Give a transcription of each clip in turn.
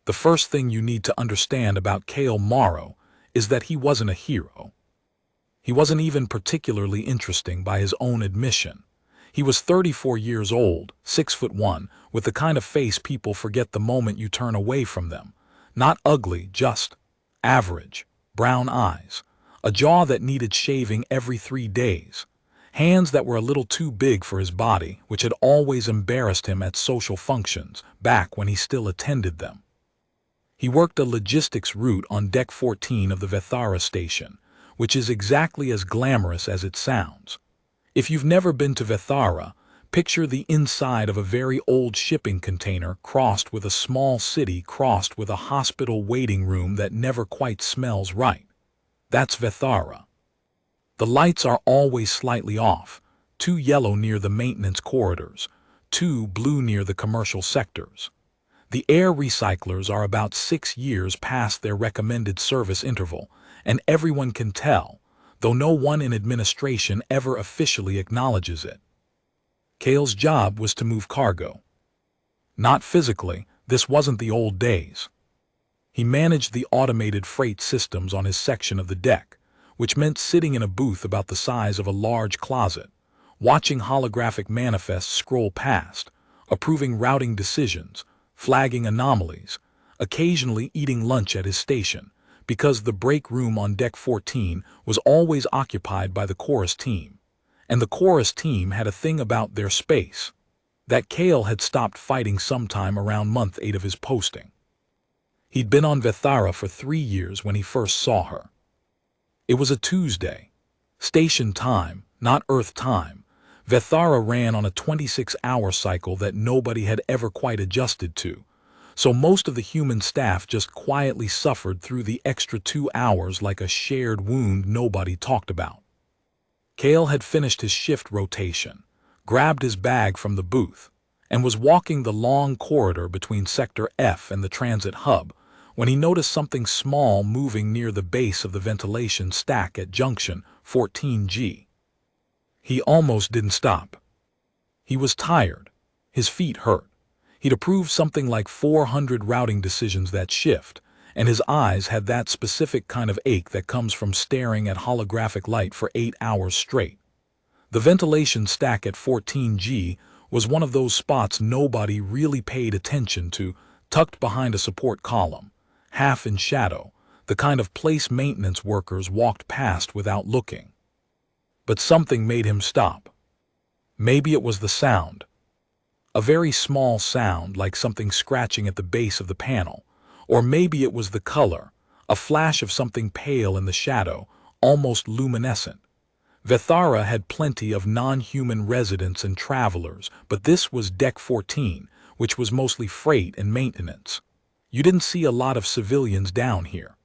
The first thing you need to understand about Cale Morrow is that he wasn't a hero. He wasn't even particularly interesting by his own admission. He was 34 years old, 6'1", with the kind of face people forget the moment you turn away from them. Not ugly, just average, brown eyes, a jaw that needed shaving every 3 days, hands that were a little too big for his body, which had always embarrassed him at social functions, back when he still attended them. He worked a logistics route on Deck 14 of the Vethara station, which is exactly as glamorous as it sounds. If you've never been to Vethara, picture the inside of a very old shipping container crossed with a small city crossed with a hospital waiting room that never quite smells right. That's Vethara. The lights are always slightly off, too yellow near the maintenance corridors, too blue near the commercial sectors. The air recyclers are about 6 years past their recommended service interval, and everyone can tell, though no one in administration ever officially acknowledges it. Cale's job was to move cargo. Not physically, this wasn't the old days. He managed the automated freight systems on his section of the deck, which meant sitting in a booth about the size of a large closet, watching holographic manifests scroll past, approving routing decisions, flagging anomalies, occasionally eating lunch at his station, because the break room on Deck 14 was always occupied by the chorus team. And the chorus team had a thing about their space, that Cale had stopped fighting sometime around month 8 of his posting. He'd been on Vethara for 3 years when he first saw her. It was a Tuesday. Station time, not Earth time. Vethara ran on a 26-hour cycle that nobody had ever quite adjusted to, so most of the human staff just quietly suffered through the extra 2 hours like a shared wound nobody talked about. Cale had finished his shift rotation, grabbed his bag from the booth, and was walking the long corridor between Sector F and the transit hub when he noticed something small moving near the base of the ventilation stack at junction 14G. He almost didn't stop. He was tired. His feet hurt. He'd approved something like 400 routing decisions that shift, and his eyes had that specific kind of ache that comes from staring at holographic light for 8 hours straight. The ventilation stack at 14G was one of those spots nobody really paid attention to, tucked behind a support column, half in shadow, the kind of place maintenance workers walked past without looking. But something made him stop. Maybe it was the sound. A very small sound like something scratching at the base of the panel. Or maybe it was the color, a flash of something pale in the shadow, almost luminescent. Vethara had plenty of non-human residents and travelers, but this was Deck 14, which was mostly freight and maintenance. You didn't see a lot of civilians down here.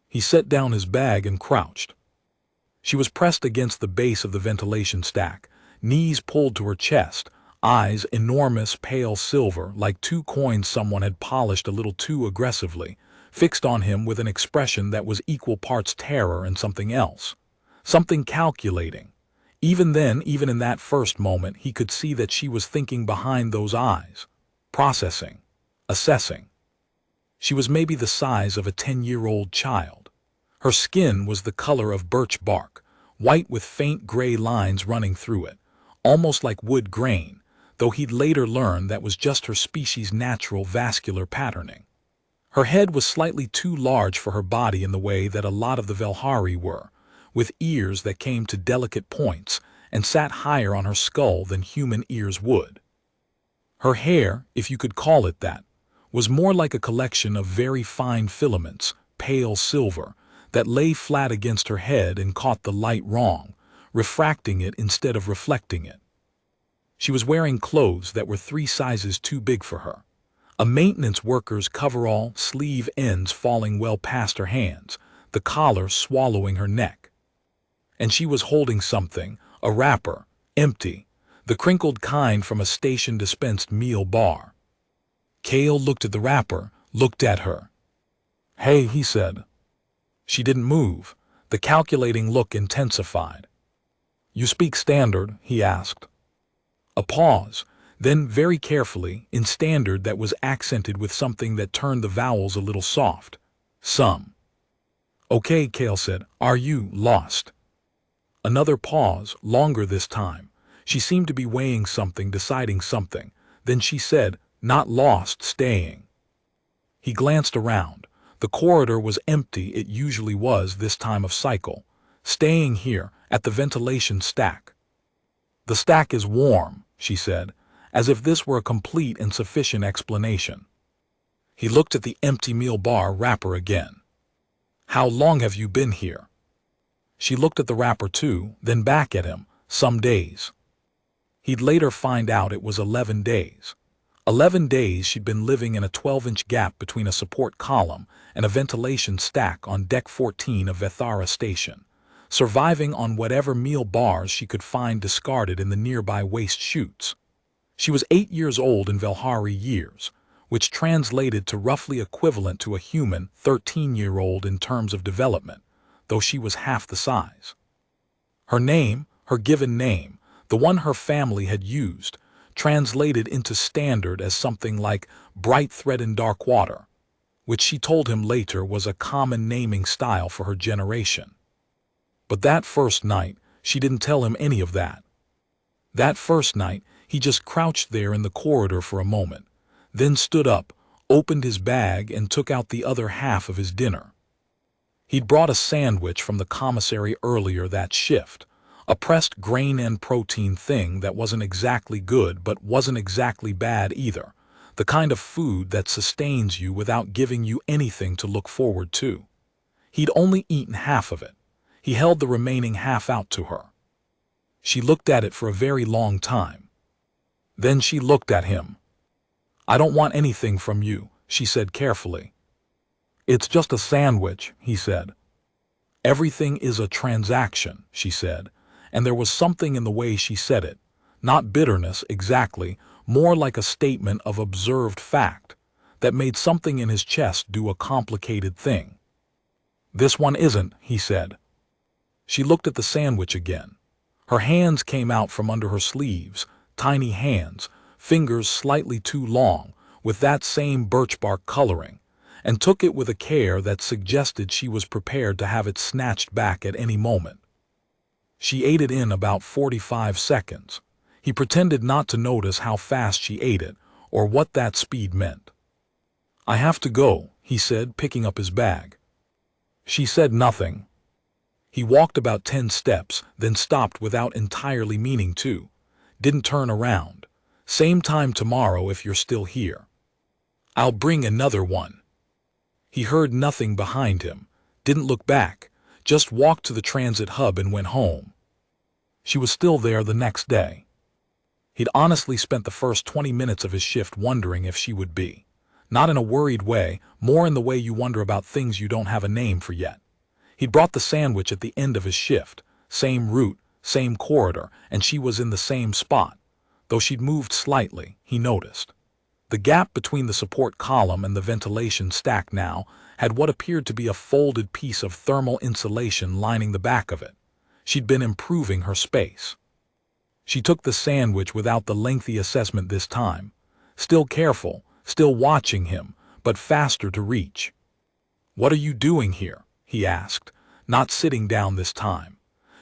He set down his bag and crouched. She was pressed against the base of the ventilation stack, knees pulled to her chest, eyes enormous pale silver like 2 coins someone had polished a little too aggressively, fixed on him with an expression that was equal parts terror and something else. Something calculating. Even then, even in that first moment, he could see that she was thinking behind those eyes. Processing. Assessing. She was maybe the size of a 10-year-old child. Her skin was the color of birch bark, white with faint gray lines running through it, almost like wood grain, though he'd later learn that was just her species' natural vascular patterning. Her head was slightly too large for her body in the way that a lot of the Velhari were, with ears that came to delicate points and sat higher on her skull than human ears would. Her hair, if you could call it that, was more like a collection of very fine filaments, pale silver, that lay flat against her head and caught the light wrong, refracting it instead of reflecting it. She was wearing clothes that were 3 sizes too big for her. A maintenance worker's coverall, sleeve ends falling well past her hands, the collar swallowing her neck. And she was holding something, a wrapper, empty, the crinkled kind from a station-dispensed meal bar. Cale looked at the wrapper, looked at her. "Hey," he said. She didn't move. The calculating look intensified. "You speak standard?" he asked. A pause. Then, very carefully, in standard that was accented with something that turned the vowels a little soft. Some. Okay, Kale said. Are you lost? Another pause, longer this time. She seemed to be weighing something, deciding something. Then she said, not lost, staying. He glanced around. The corridor was empty, it usually was this time of cycle. Staying here, at the ventilation stack. The stack is warm, she said, as if this were a complete and sufficient explanation. He looked at the empty meal bar wrapper again. How long have you been here? She looked at the wrapper too, then back at him. Some days. He'd later find out it was 11 days. 11 days she'd been living in a 12-inch gap between a support column and a ventilation stack on Deck 14 of Vethara Station, surviving on whatever meal bars she could find discarded in the nearby waste chutes. She was 8 years old in Velhari years, which translated to roughly equivalent to a human 13-year-old in terms of development, though she was half the size. Her name, her given name, the one her family had used, translated into standard as something like bright thread in dark water, which she told him later was a common naming style for her generation. But that first night, she didn't tell him any of that. That first night, he just crouched there in the corridor for a moment, then stood up, opened his bag, and took out the other half of his dinner. He'd brought a sandwich from the commissary earlier that shift, a pressed grain and protein thing that wasn't exactly good but wasn't exactly bad either, the kind of food that sustains you without giving you anything to look forward to. He'd only eaten half of it. He held the remaining half out to her. She looked at it for a very long time. Then she looked at him. I don't want anything from you, she said carefully. It's just a sandwich, he said. Everything is a transaction, she said, and there was something in the way she said it, not bitterness exactly, more like a statement of observed fact, that made something in his chest do a complicated thing. This one isn't, he said. She looked at the sandwich again. Her hands came out from under her sleeves, tiny hands, fingers slightly too long, with that same birch bark coloring, and took it with a care that suggested she was prepared to have it snatched back at any moment. She ate it in about 45 seconds. He pretended not to notice how fast she ate it, or what that speed meant. I have to go, he said, picking up his bag. She said nothing. He walked about 10 steps, then stopped without entirely meaning to. Didn't turn around. Same time tomorrow if you're still here. I'll bring another one. He heard nothing behind him, didn't look back, just walked to the transit hub and went home. She was still there the next day. He'd honestly spent the first 20 minutes of his shift wondering if she would be. Not in a worried way, more in the way you wonder about things you don't have a name for yet. He'd brought the sandwich at the end of his shift, same route, same corridor, and she was in the same spot. Though she'd moved slightly, he noticed. The gap between the support column and the ventilation stack now had what appeared to be a folded piece of thermal insulation lining the back of it. She'd been improving her space. She took the sandwich without the lengthy assessment this time, still careful, still watching him, but faster to reach. What are you doing here? He asked, not sitting down this time.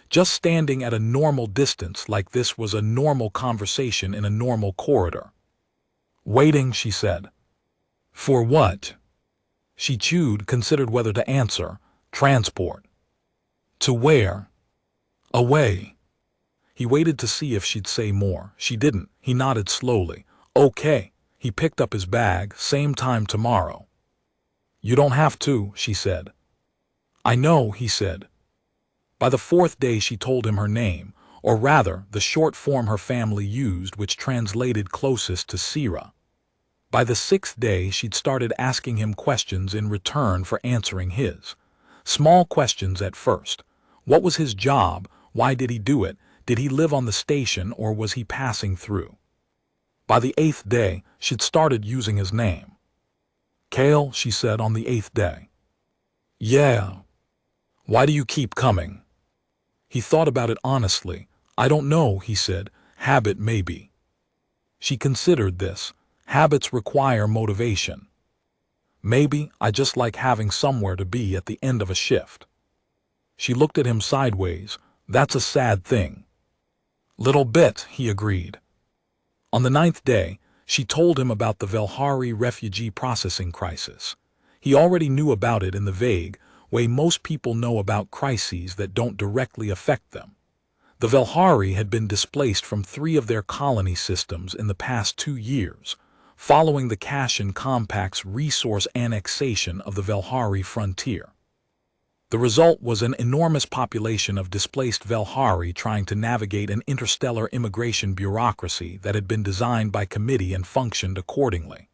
Just standing at a normal distance like this was a normal conversation in a normal corridor. Waiting, she said. For what? She chewed, considered whether to answer. Transport. To where? Away. He waited to see if she'd say more. She didn't. He nodded slowly. Okay. He picked up his bag. Same time tomorrow. You don't have to, she said. I know, he said. By the 4th day she told him her name, or rather, the short form her family used, which translated closest to Sira. By the 6th day she'd started asking him questions in return for answering his. Small questions at first. What was his job? Why did he do it? Did he live on the station or was he passing through? By the 8th day, she'd started using his name. Kale, she said on the 8th day. Yeah. Why do you keep coming? He thought about it honestly. I don't know, he said. Habit, maybe. She considered this. Habits require motivation. Maybe I just like having somewhere to be at the end of a shift. She looked at him sideways. That's a sad thing. Little bit, he agreed. On the 9th day, she told him about the Velhari refugee processing crisis. He already knew about it in the vague way most people know about crises that don't directly affect them. The Velhari had been displaced from 3 of their colony systems in the past 2 years, following the Kashan Compact's resource annexation of the Velhari frontier. The result was an enormous population of displaced Velhari trying to navigate an interstellar immigration bureaucracy that had been designed by committee and functioned accordingly.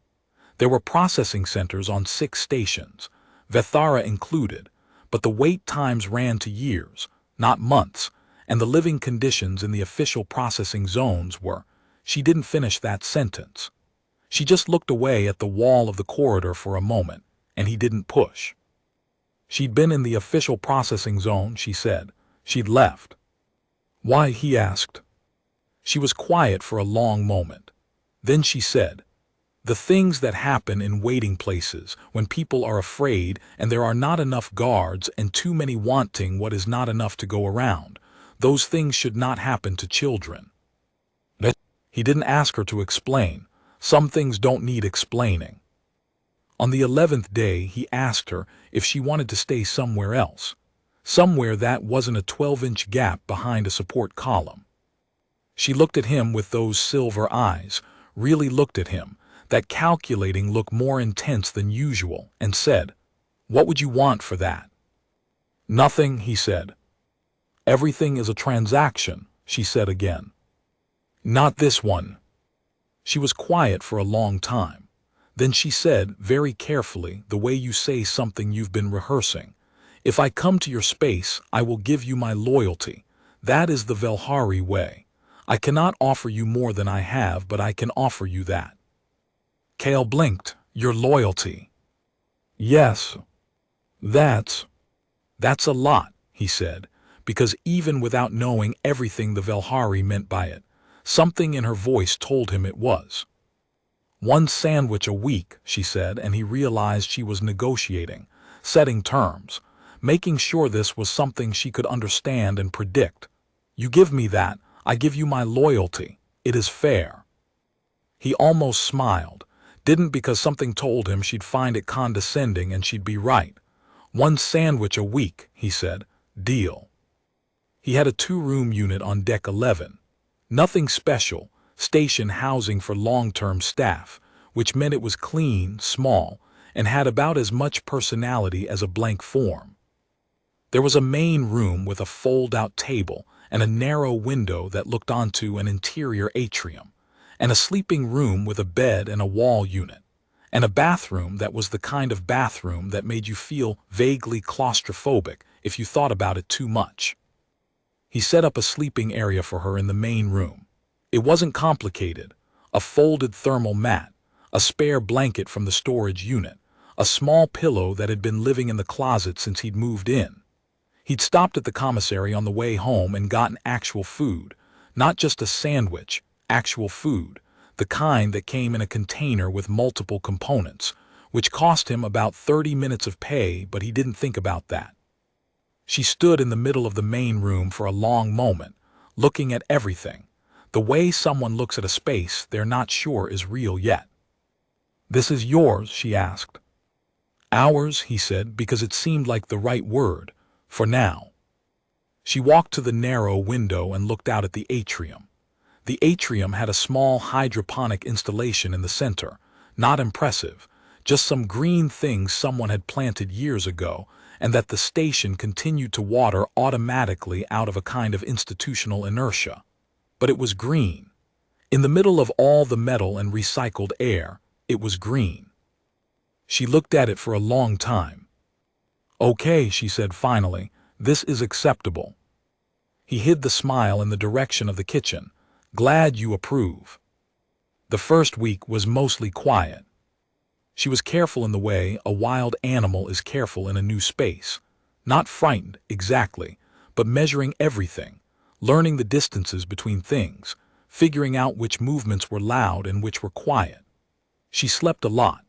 There were processing centers on 6 stations, Vethara included, but the wait times ran to years, not months, and the living conditions in the official processing zones were— She didn't finish that sentence. She just looked away at the wall of the corridor for a moment, and he didn't push. She'd been in the official processing zone, she said. She'd left. Why, he asked. She was quiet for a long moment. Then she said, the things that happen in waiting places when people are afraid and there are not enough guards and too many wanting what is not enough to go around, those things should not happen to children. He didn't ask her to explain. Some things don't need explaining. On the 11th day, he asked her if she wanted to stay somewhere else, somewhere that wasn't a 12-inch gap behind a support column. She looked at him with those silver eyes, really looked at him, that calculating look more intense than usual, and said, "What would you want for that?" "Nothing," he said. "Everything is a transaction," she said again. "Not this one." She was quiet for a long time. Then she said, very carefully, the way you say something you've been rehearsing, "If I come to your space, I will give you my loyalty. That is the Velhari way. I cannot offer you more than I have, but I can offer you that." Kale blinked. "Your loyalty?" "Yes. That's a lot," he said, because even without knowing everything the Velhari meant by it, something in her voice told him it was. "1 sandwich a week," she said, and he realized she was negotiating, setting terms, making sure this was something she could understand and predict. "You give me that, I give you my loyalty. It is fair." He almost smiled, didn't because something told him she'd find it condescending and she'd be right. 1 sandwich a week, he said. Deal. He had a 2-room unit on deck 11. Nothing special, station housing for long-term staff, which meant it was clean, small, and had about as much personality as a blank form. There was a main room with a fold-out table and a narrow window that looked onto an interior atrium, and a sleeping room with a bed and a wall unit, and a bathroom that was the kind of bathroom that made you feel vaguely claustrophobic if you thought about it too much. He set up a sleeping area for her in the main room. It wasn't complicated. A folded thermal mat, a spare blanket from the storage unit, a small pillow that had been living in the closet since he'd moved in. He'd stopped at the commissary on the way home and gotten actual food, not just a sandwich, actual food, the kind that came in a container with multiple components, which cost him about 30 minutes of pay, but he didn't think about that. She stood in the middle of the main room for a long moment, looking at everything, the way someone looks at a space they're not sure is real yet. "This is yours?" she asked. "Ours," he said, because it seemed like the right word, for now. She walked to the narrow window and looked out at the atrium. The atrium had a small hydroponic installation in the center, not impressive, just some green things someone had planted years ago, and that the station continued to water automatically out of a kind of institutional inertia. But it was green. In the middle of all the metal and recycled air, it was green. She looked at it for a long time. "Okay," she said finally, "this is acceptable." He hid the smile in the direction of the kitchen. "Glad you approve." The first week was mostly quiet. She was careful in the way a wild animal is careful in a new space. Not frightened, exactly, but measuring everything, learning the distances between things, figuring out which movements were loud and which were quiet. She slept a lot.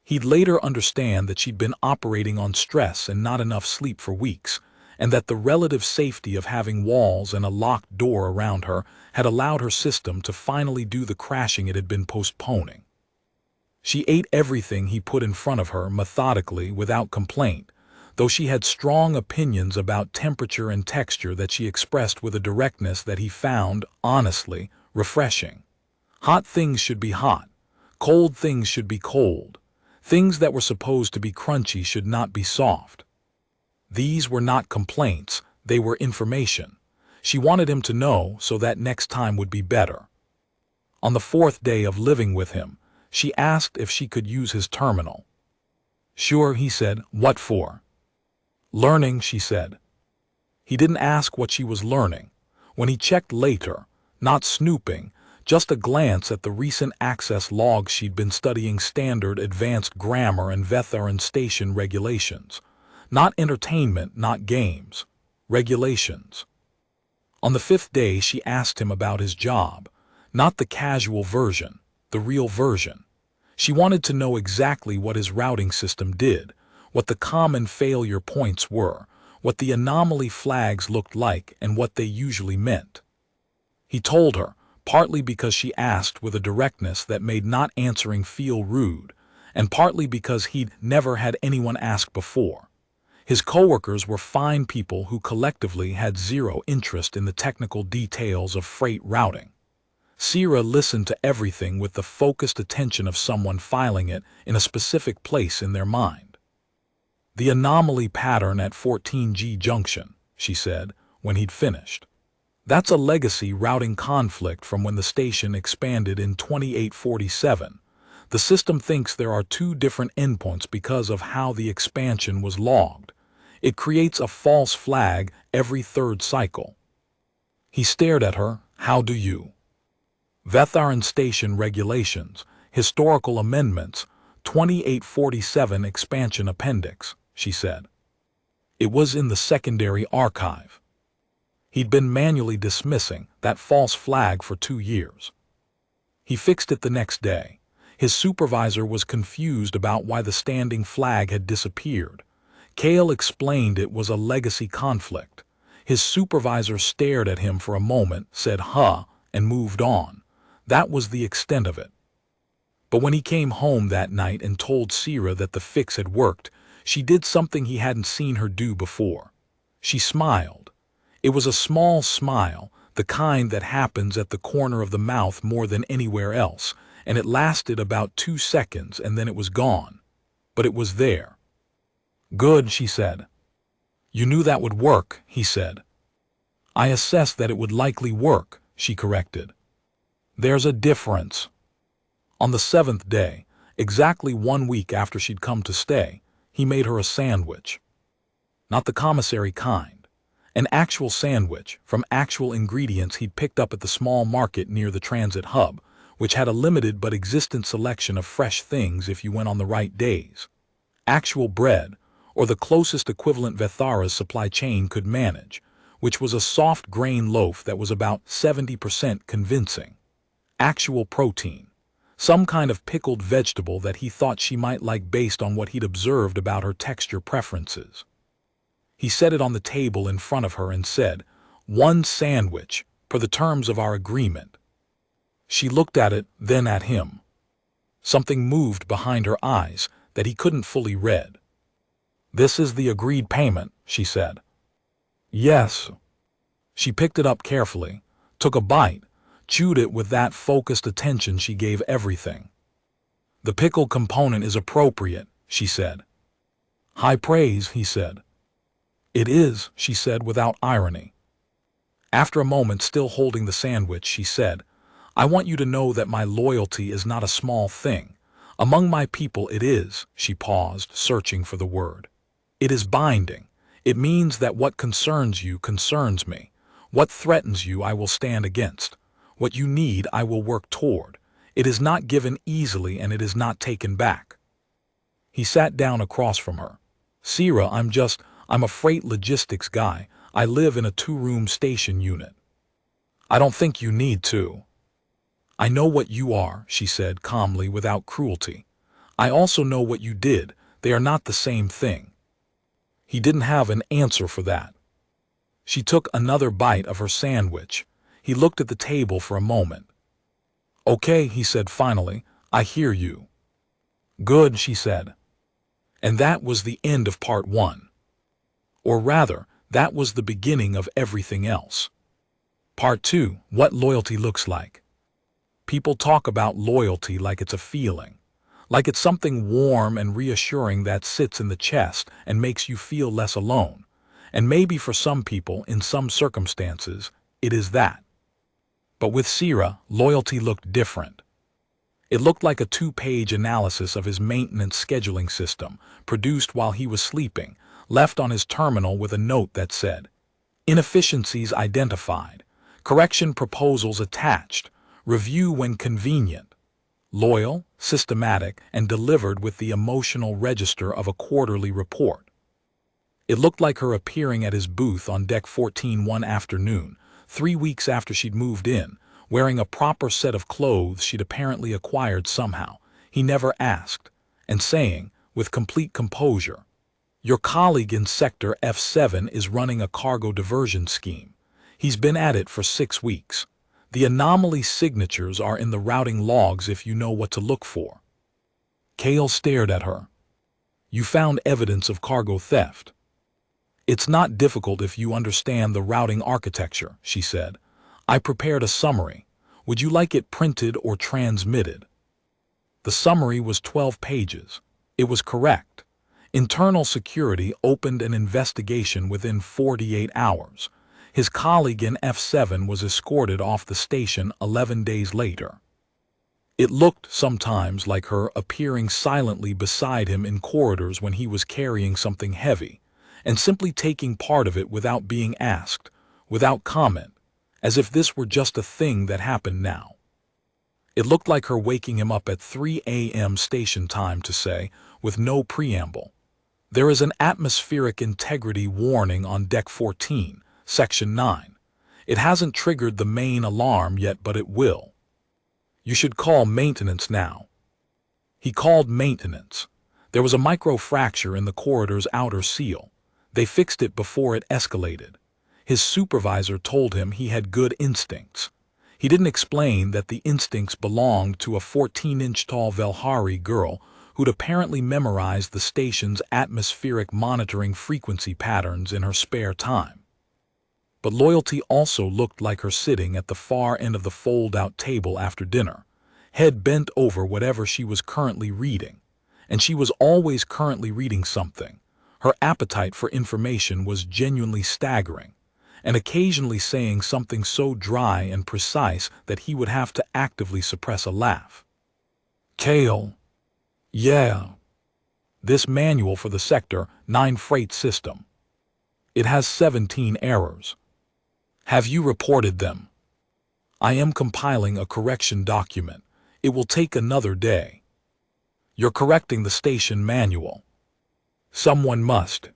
He'd later understand that she'd been operating on stress and not enough sleep for weeks, and that the relative safety of having walls and a locked door around her had allowed her system to finally do the crashing it had been postponing. She ate everything he put in front of her methodically without complaint, though she had strong opinions about temperature and texture that she expressed with a directness that he found, honestly, refreshing. Hot things should be hot. Cold things should be cold. Things that were supposed to be crunchy should not be soft. These were not complaints, they were information. She wanted him to know so that next time would be better. On the fourth day of living with him, she asked if she could use his terminal. Sure, he said. What for? Learning, she said. He didn't ask what she was learning. When he checked later, not snooping, just a glance at the recent access logs, she'd been studying standard advanced grammar and Weather and station regulations. Not entertainment, not games. Regulations. On the fifth day, she asked him about his job. Not the casual version, the real version. She wanted to know exactly what his routing system did, what the common failure points were, what the anomaly flags looked like, and what they usually meant. He told her, partly because she asked with a directness that made not answering feel rude, and partly because he'd never had anyone ask before. His coworkers were fine people who collectively had zero interest in the technical details of freight routing. Sierra listened to everything with the focused attention of someone filing it in a specific place in their mind. The anomaly pattern at 14G Junction, she said, when he'd finished. That's a legacy routing conflict from when the station expanded in 2847. The system thinks there are two different endpoints because of how the expansion was logged. It creates a false flag every third cycle. He stared at her. How do you? Weather and station regulations, historical amendments, 2847 expansion appendix, she said. It was in the secondary archive. He'd been manually dismissing that false flag for 2 years. He fixed it the next day. His supervisor was confused about why the standing flag had disappeared. Cale explained it was a legacy conflict. His supervisor stared at him for a moment, said huh, and moved on. That was the extent of it. But when he came home that night and told Sierra that the fix had worked, she did something he hadn't seen her do before. She smiled. It was a small smile, the kind that happens at the corner of the mouth more than anywhere else, and it lasted about 2 seconds and then it was gone. But it was there. Good, she said. You knew that would work, he said. I assessed that it would likely work, she corrected. There's a difference. On the 7th day, exactly 1 week after she'd come to stay, he made her a sandwich. Not the commissary kind. An actual sandwich from actual ingredients he'd picked up at the small market near the transit hub, which had a limited but existent selection of fresh things if you went on the right days. Actual bread, or the closest equivalent Vethara's supply chain could manage, which was a soft grain loaf that was about 70% convincing. Actual protein. Some kind of pickled vegetable that he thought she might like based on what he'd observed about her texture preferences. He set it on the table in front of her and said, 1 sandwich, per the terms of our agreement. She looked at it, then at him. Something moved behind her eyes that he couldn't fully read. This is the agreed payment, she said. Yes. She picked it up carefully, took a bite, chewed it with that focused attention she gave everything. The pickle component is appropriate, she said. High praise, he said. It is, she said without irony. After a moment, still holding the sandwich, she said, I want you to know that my loyalty is not a small thing. Among my people it is, she paused, searching for the word. It is binding. It means that what concerns you concerns me. What threatens you I will stand against. What you need I will work toward. It is not given easily and it is not taken back. He sat down across from her. Sierra, I'm a freight logistics guy. I live in a 2-room station unit. I don't think you need to. I know what you are, she said calmly without cruelty. I also know what you did. They are not the same thing. He didn't have an answer for that. She took another bite of her sandwich. He looked at the table for a moment. Okay, he said finally, I hear you. Good, she said. And that was the end of part one. Or rather, that was the beginning of everything else. Part two, what loyalty looks like. People talk about loyalty like it's a feeling, like it's something warm and reassuring that sits in the chest and makes you feel less alone. And maybe for some people, in some circumstances, it is that. But with Sierra, loyalty looked different. It looked like a 2-page analysis of his maintenance scheduling system, produced while he was sleeping, left on his terminal with a note that said, inefficiencies identified, correction proposals attached, review when convenient. Loyal, systematic, and delivered with the emotional register of a quarterly report. It looked like her appearing at his booth on Deck 14 one afternoon, 3 weeks after she'd moved in, wearing a proper set of clothes she'd apparently acquired somehow, he never asked, and saying, with complete composure, your colleague in Sector F7 is running a cargo diversion scheme. He's been at it for 6 weeks. The anomaly signatures are in the routing logs if you know what to look for. Cale stared at her. You found evidence of cargo theft. It's not difficult if you understand the routing architecture, she said. I prepared a summary. Would you like it printed or transmitted? The summary was 12 pages. It was correct. Internal security opened an investigation within 48 hours. His colleague in F7 was escorted off the station 11 days later. It looked sometimes like her appearing silently beside him in corridors when he was carrying something heavy, and simply taking part of it without being asked, without comment, as if this were just a thing that happened now. It looked like her waking him up at 3 a.m. station time to say, with no preamble, there is an atmospheric integrity warning on Deck 14, Section 9. It hasn't triggered the main alarm yet, but it will. You should call maintenance now. He called maintenance. There was a microfracture in the corridor's outer seal. They fixed it before it escalated. His supervisor told him he had good instincts. He didn't explain that the instincts belonged to a 14-inch tall Velhari girl who'd apparently memorized the station's atmospheric monitoring frequency patterns in her spare time. But loyalty also looked like her sitting at the far end of the fold-out table after dinner, head bent over whatever she was currently reading. And she was always currently reading something. Her appetite for information was genuinely staggering, and occasionally saying something so dry and precise that he would have to actively suppress a laugh. Cale. Yeah. This manual for the Sector 9 freight system. It has 17 errors. Have you reported them? I am compiling a correction document. It will take another day. You're correcting the station manual. Someone must.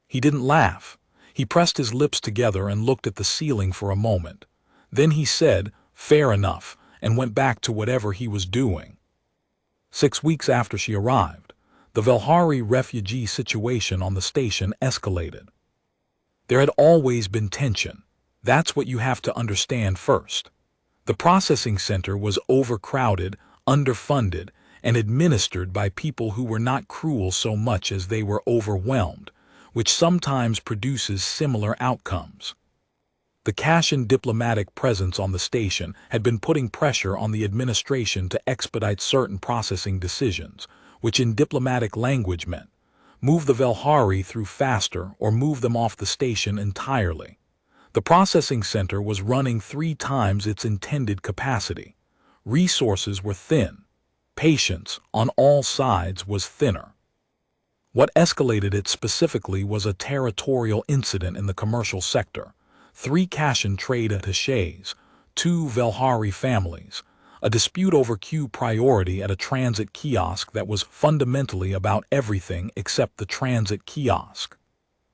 He didn't laugh. He pressed his lips together and looked at the ceiling for a moment. Then he said, fair enough, and went back to whatever he was doing. 6 weeks after she arrived, the Velhari refugee situation on the station escalated. There had always been tension. That's what you have to understand first. The processing center was overcrowded, underfunded, and administered by people who were not cruel so much as they were overwhelmed, which sometimes produces similar outcomes. The Kashan diplomatic presence on the station had been putting pressure on the administration to expedite certain processing decisions, which in diplomatic language meant move the Velhari through faster or move them off the station entirely. The processing center was running 3 times its intended capacity. Resources were thin. Patience, on all sides, was thinner. What escalated it specifically was a territorial incident in the commercial sector. 3 Kashan trade attachés, 2 Velhari families, a dispute over queue priority at a transit kiosk that was fundamentally about everything except the transit kiosk.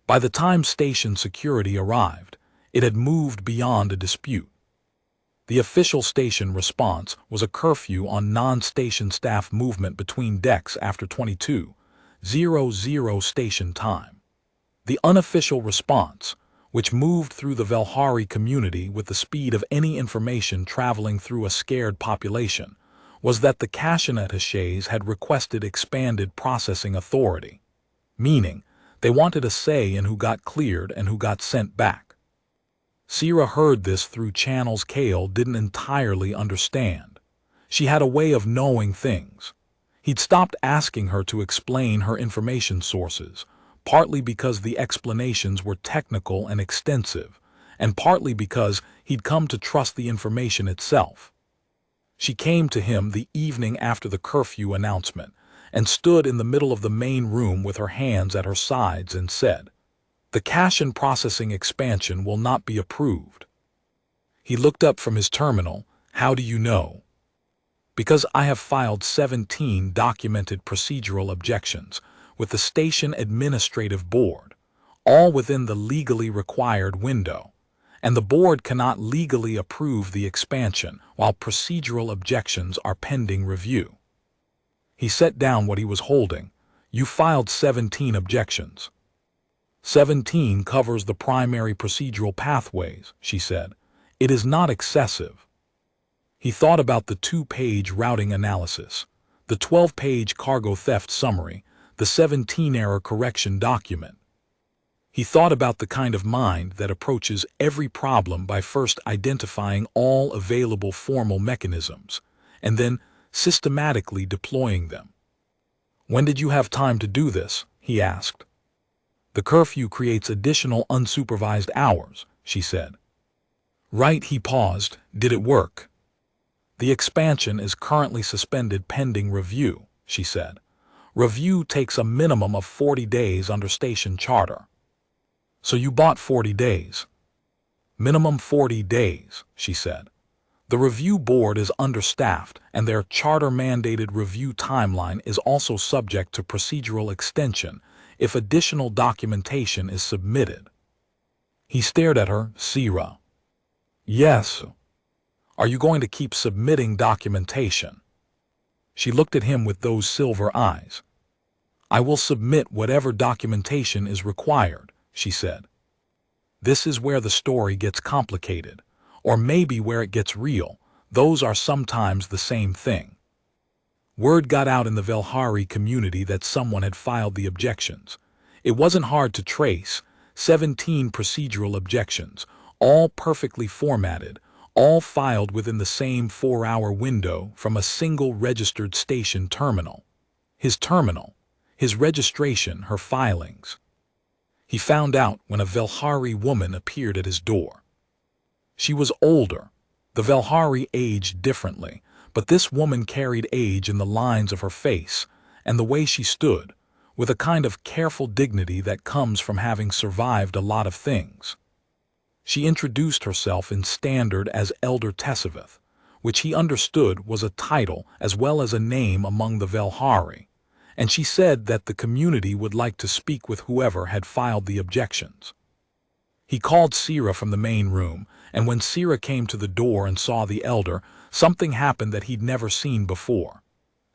By the time station security arrived, it had moved beyond a dispute. The official station response was a curfew on non-station staff movement between decks after 22:00 station time. The unofficial response, which moved through the Velhari community with the speed of any information traveling through a scared population, was that the Cashinet HFYs had requested expanded processing authority, meaning they wanted a say in who got cleared and who got sent back. Sierra heard this through channels Kale didn't entirely understand. She had a way of knowing things. He'd stopped asking her to explain her information sources, partly because the explanations were technical and extensive, and partly because he'd come to trust the information itself. She came to him the evening after the curfew announcement and stood in the middle of the main room with her hands at her sides and said, "The cache and processing expansion will not be approved." He looked up from his terminal. "How do you know?" "Because I have filed 17 documented procedural objections with the Station Administrative Board, all within the legally required window, and the board cannot legally approve the expansion while procedural objections are pending review." He set down what he was holding. "You filed 17 objections." 17 covers the primary procedural pathways, she said. "It is not excessive." He thought about the 2-page routing analysis, the 12-page cargo theft summary, the 17-error correction document. He thought about the kind of mind that approaches every problem by first identifying all available formal mechanisms, and then systematically deploying them. "When did you have time to do this?" he asked. "The curfew creates additional unsupervised hours," she said. "Right," he paused. "Did it work?" "The expansion is currently suspended pending review," she said. "Review takes a minimum of 40 days under station charter." "So you bought 40 days?" "Minimum 40 days," she said. "The review board is understaffed, and their charter-mandated review timeline is also subject to procedural extension if additional documentation is submitted." He stared at her. "Sierra." "Yes." "Are you going to keep submitting documentation?" She looked at him with those silver eyes. "I will submit whatever documentation is required," she said. This is where the story gets complicated, or maybe where it gets real. Those are sometimes the same thing. Word got out in the Velhari community that someone had filed the objections. It wasn't hard to trace. 17 procedural objections, all perfectly formatted, all filed within the same 4-hour window from a single registered station terminal. His terminal, his registration, her filings. He found out when a Velhari woman appeared at his door. She was older. The Velhari aged differently, but this woman carried age in the lines of her face and the way she stood, with a kind of careful dignity that comes from having survived a lot of things. She introduced herself in standard as Elder Tessavith, which he understood was a title as well as a name among the Velhari, and she said that the community would like to speak with whoever had filed the objections. He called Sierra from the main room, and when Sierra came to the door and saw the elder, something happened that he'd never seen before.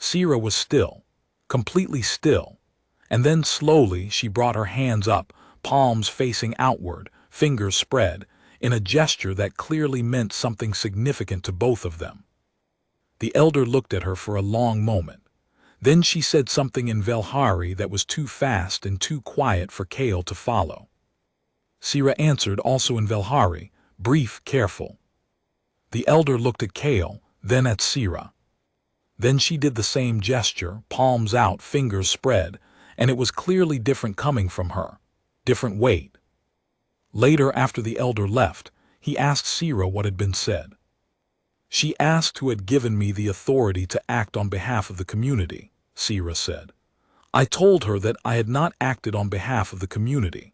Sierra was still, completely still, and then slowly she brought her hands up, palms facing outward, fingers spread, in a gesture that clearly meant something significant to both of them. The elder looked at her for a long moment. Then she said something in Velhari that was too fast and too quiet for Kale to follow. Sierra answered also in Velhari, brief, careful. The elder looked at Kale, then at Sierra. Then she did the same gesture, palms out, fingers spread, and it was clearly different coming from her, different weight. Later, after the elder left, he asked Sierra what had been said. "She asked who had given me the authority to act on behalf of the community," Sierra said. "I told her that I had not acted on behalf of the community.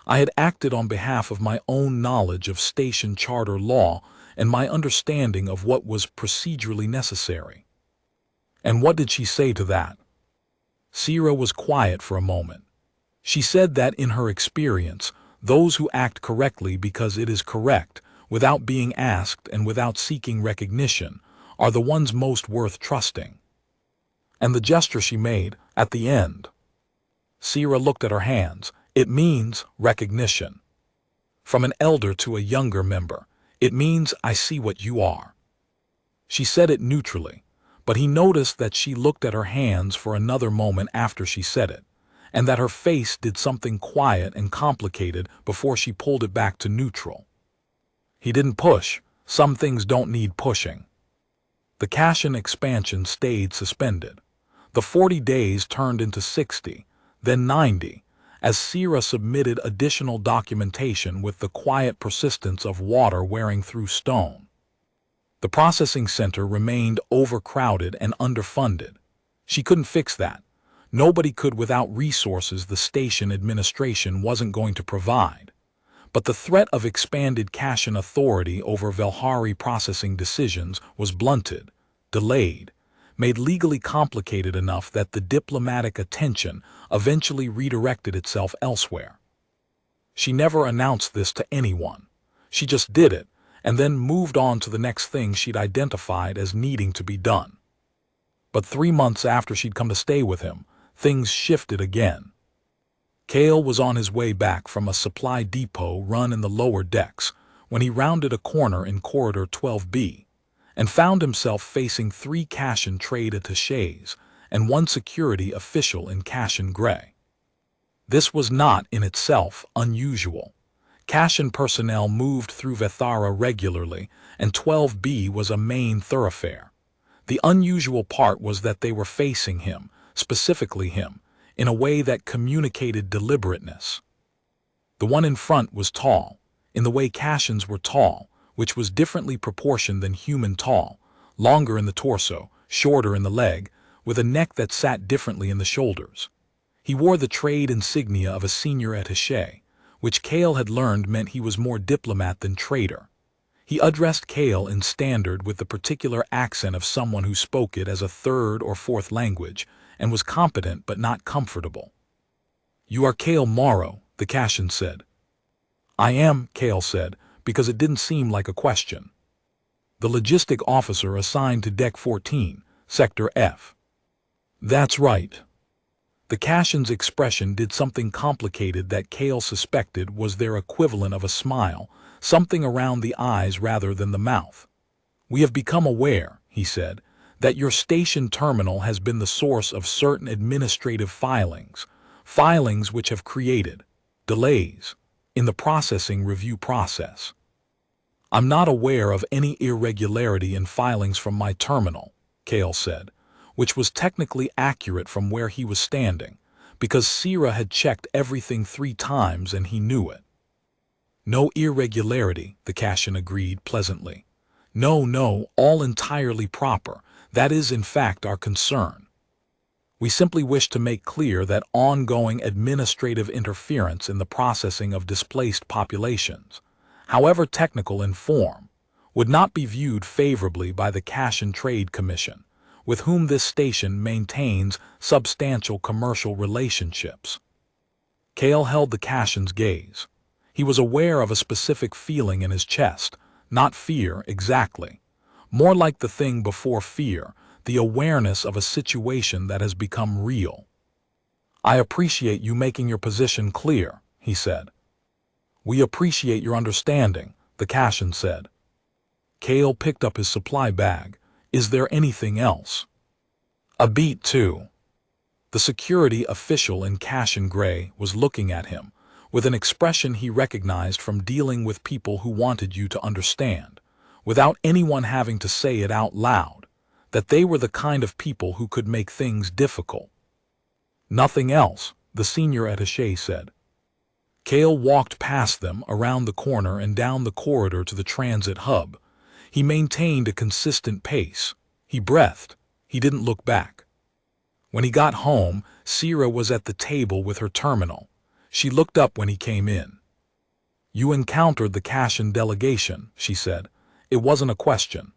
I had acted on behalf of my own knowledge of station charter law and my understanding of what was procedurally necessary." "And what did she say to that?" Sierra was quiet for a moment. "She said that in her experience, those who act correctly because it is correct, without being asked and without seeking recognition, are the ones most worth trusting. And the gesture she made at the end. Sierra looked at her hands. It means recognition. From an elder to a younger member, it means I see what you are. She said it neutrally, but he noticed that she looked at her hands for another moment after she said it, and that her face did something quiet and complicated before she pulled it back to neutral. He didn't push. Some things don't need pushing. The Cashin expansion stayed suspended. The 40 days turned into 60, then 90, as Sierra submitted additional documentation with the quiet persistence of water wearing through stone. The processing center remained overcrowded and underfunded. She couldn't fix that. Nobody could without resources the station administration wasn't going to provide. But the threat of expanded Cashin authority over Velhari processing decisions was blunted, delayed, made legally complicated enough that the diplomatic attention eventually redirected itself elsewhere. She never announced this to anyone. She just did it, and then moved on to the next thing she'd identified as needing to be done. But 3 months after she'd come to stay with him, things shifted again. Cale was on his way back from a supply depot run in the lower decks when he rounded a corner in Corridor 12B and found himself facing 3 Cashin trade attachés and 1 security official in Cashin gray. This was not in itself unusual. Cashin personnel moved through Vethara regularly, and 12B was a main thoroughfare. The unusual part was that they were facing him, specifically him, in a way that communicated deliberateness. The one in front was tall, in the way Cashins were tall, which was differently proportioned than human tall, longer in the torso, shorter in the leg, with a neck that sat differently in the shoulders. He wore the trade insignia of a senior attaché, which Cale had learned meant he was more diplomat than trader. He addressed Cale in standard with the particular accent of someone who spoke it as a 3rd or 4th language and was competent but not comfortable. "You are Cale Morrow," the Cashin said. "I am," Cale said, because it didn't seem like a question. "The logistic officer assigned to Deck 14, Sector F." "That's right." The Cashin's expression did something complicated that Cale suspected was their equivalent of a smile, something around the eyes rather than the mouth. "We have become aware," he said, "that your station terminal has been the source of certain administrative filings which have created delays in the processing review process." "I'm not aware of any irregularity in filings from my terminal," Cale said, which was technically accurate from where he was standing, because Sierra had checked everything 3 times and he knew it. "No irregularity," the Cashin agreed pleasantly. No, all entirely proper. That is, in fact, our concern. We simply wish to make clear that ongoing administrative interference in the processing of displaced populations, however technical in form, would not be viewed favorably by the Cashin Trade Commission, with whom this station maintains substantial commercial relationships. Cale held the Cashin's gaze. He was aware of a specific feeling in his chest, not fear exactly, more like the thing before fear, the awareness of a situation that has become real. "I appreciate you making your position clear," he said. "We appreciate your understanding," the Cashin said. Cale picked up his supply bag. "Is there anything else?" "A beat, too." The security official in Cashin gray was looking at him with an expression he recognized from dealing with people who wanted you to understand, without anyone having to say it out loud, that they were the kind of people who could make things difficult. "Nothing else," the senior attaché said. Cale walked past them, around the corner and down the corridor to the transit hub. He maintained a consistent pace. He breathed. He didn't look back. When he got home, Sierra was at the table with her terminal. She looked up when he came in. "You encountered the Cashin delegation," she said. "It wasn't a question."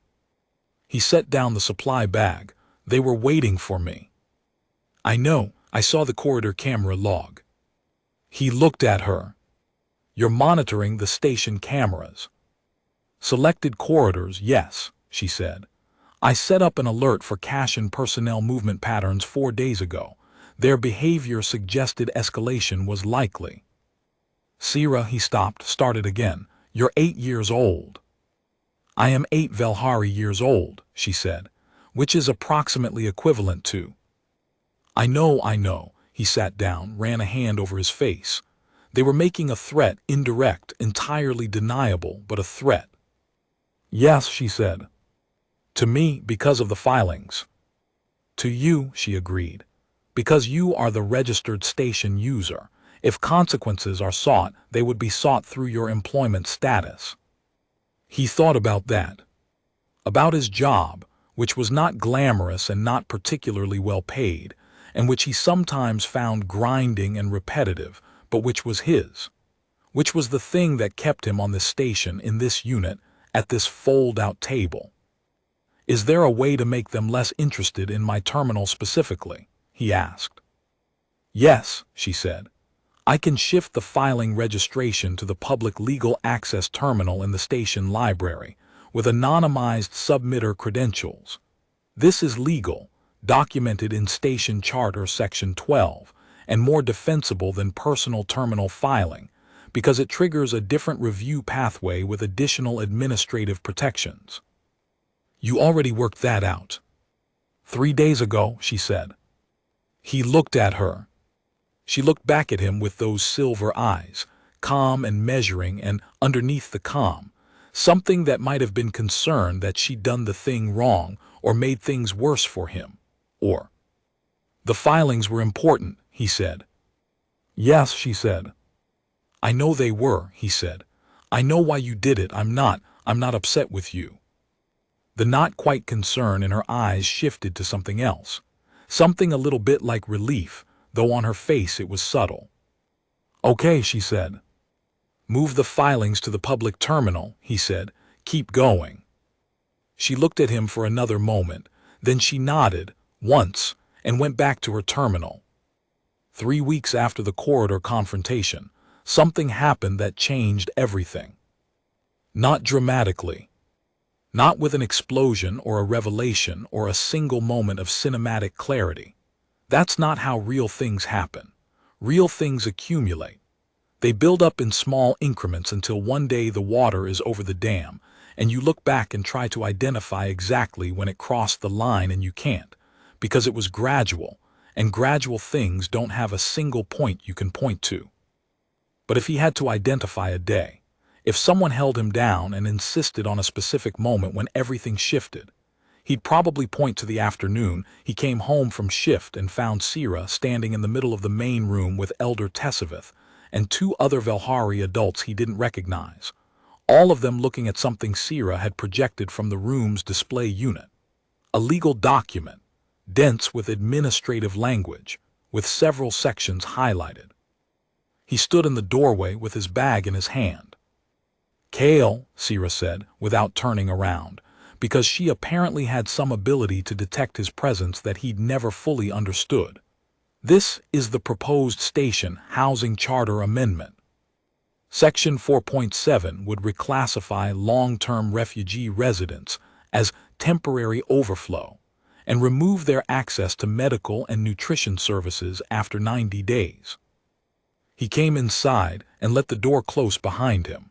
He set down the supply bag. "They were waiting for me." "I know. I saw the corridor camera log." He looked at her. "You're monitoring the station cameras." Selected corridors, yes, she said. I set up an alert for cash and personnel movement patterns 4 days ago. Their behavior suggested escalation was likely. Sira, he stopped, started again. You're 8 years old. I am 8 Velhari years old, she said, which is approximately equivalent to. I know. He sat down, ran a hand over his face. They were making a threat, indirect, entirely deniable, but a threat. Yes, she said. To me, because of the filings. To you, she agreed. Because you are the registered station user. If consequences are sought, they would be sought through your employment status. He thought about that. About his job, which was not glamorous and not particularly well paid, and which he sometimes found grinding and repetitive, but which was his. Which was the thing that kept him on this station, in this unit, at this fold-out table. Is there a way to make them less interested in my terminal specifically? He asked. Yes, she said. I can shift the filing registration to the public legal access terminal in the station library, with anonymized submitter credentials. This is legal, documented in Station Charter Section 12, and more defensible than personal terminal filing, because it triggers a different review pathway with additional administrative protections. You already worked that out. 3 days ago, she said. He looked at her. She looked back at him with those silver eyes, calm and measuring, and underneath the calm, something that might have been concerned that she'd done the thing wrong or made things worse for him. Or, the filings were important, he said. Yes, she said. I know they were, he said. I know why you did it. I'm not upset with you. The not quite concern in her eyes shifted to something else, something a little bit like relief, though on her face it was subtle. Okay, she said. Move the filings to the public terminal, he said. Keep going. She looked at him for another moment, then she nodded, once, and went back to her terminal. 3 weeks after the corridor confrontation, something happened that changed everything. Not dramatically. Not with an explosion or a revelation or a single moment of cinematic clarity. That's not how real things happen. Real things accumulate. They build up in small increments until one day the water is over the dam, and you look back and try to identify exactly when it crossed the line, and you can't, because it was gradual, and gradual things don't have a single point you can point to. But if he had to identify a day, if someone held him down and insisted on a specific moment when everything shifted, he'd probably point to the afternoon he came home from shift and found Sira standing in the middle of the main room with Elder Tessavith and 2 other Velhari adults he didn't recognize, all of them looking at something Sira had projected from the room's display unit. A legal document, dense with administrative language, with several sections highlighted. He stood in the doorway with his bag in his hand. Kale, Sira said, without turning around, because she apparently had some ability to detect his presence that he'd never fully understood. This is the proposed station housing charter amendment. Section 4.7 would reclassify long-term refugee residents as temporary overflow and remove their access to medical and nutrition services after 90 days. He came inside and let the door close behind him.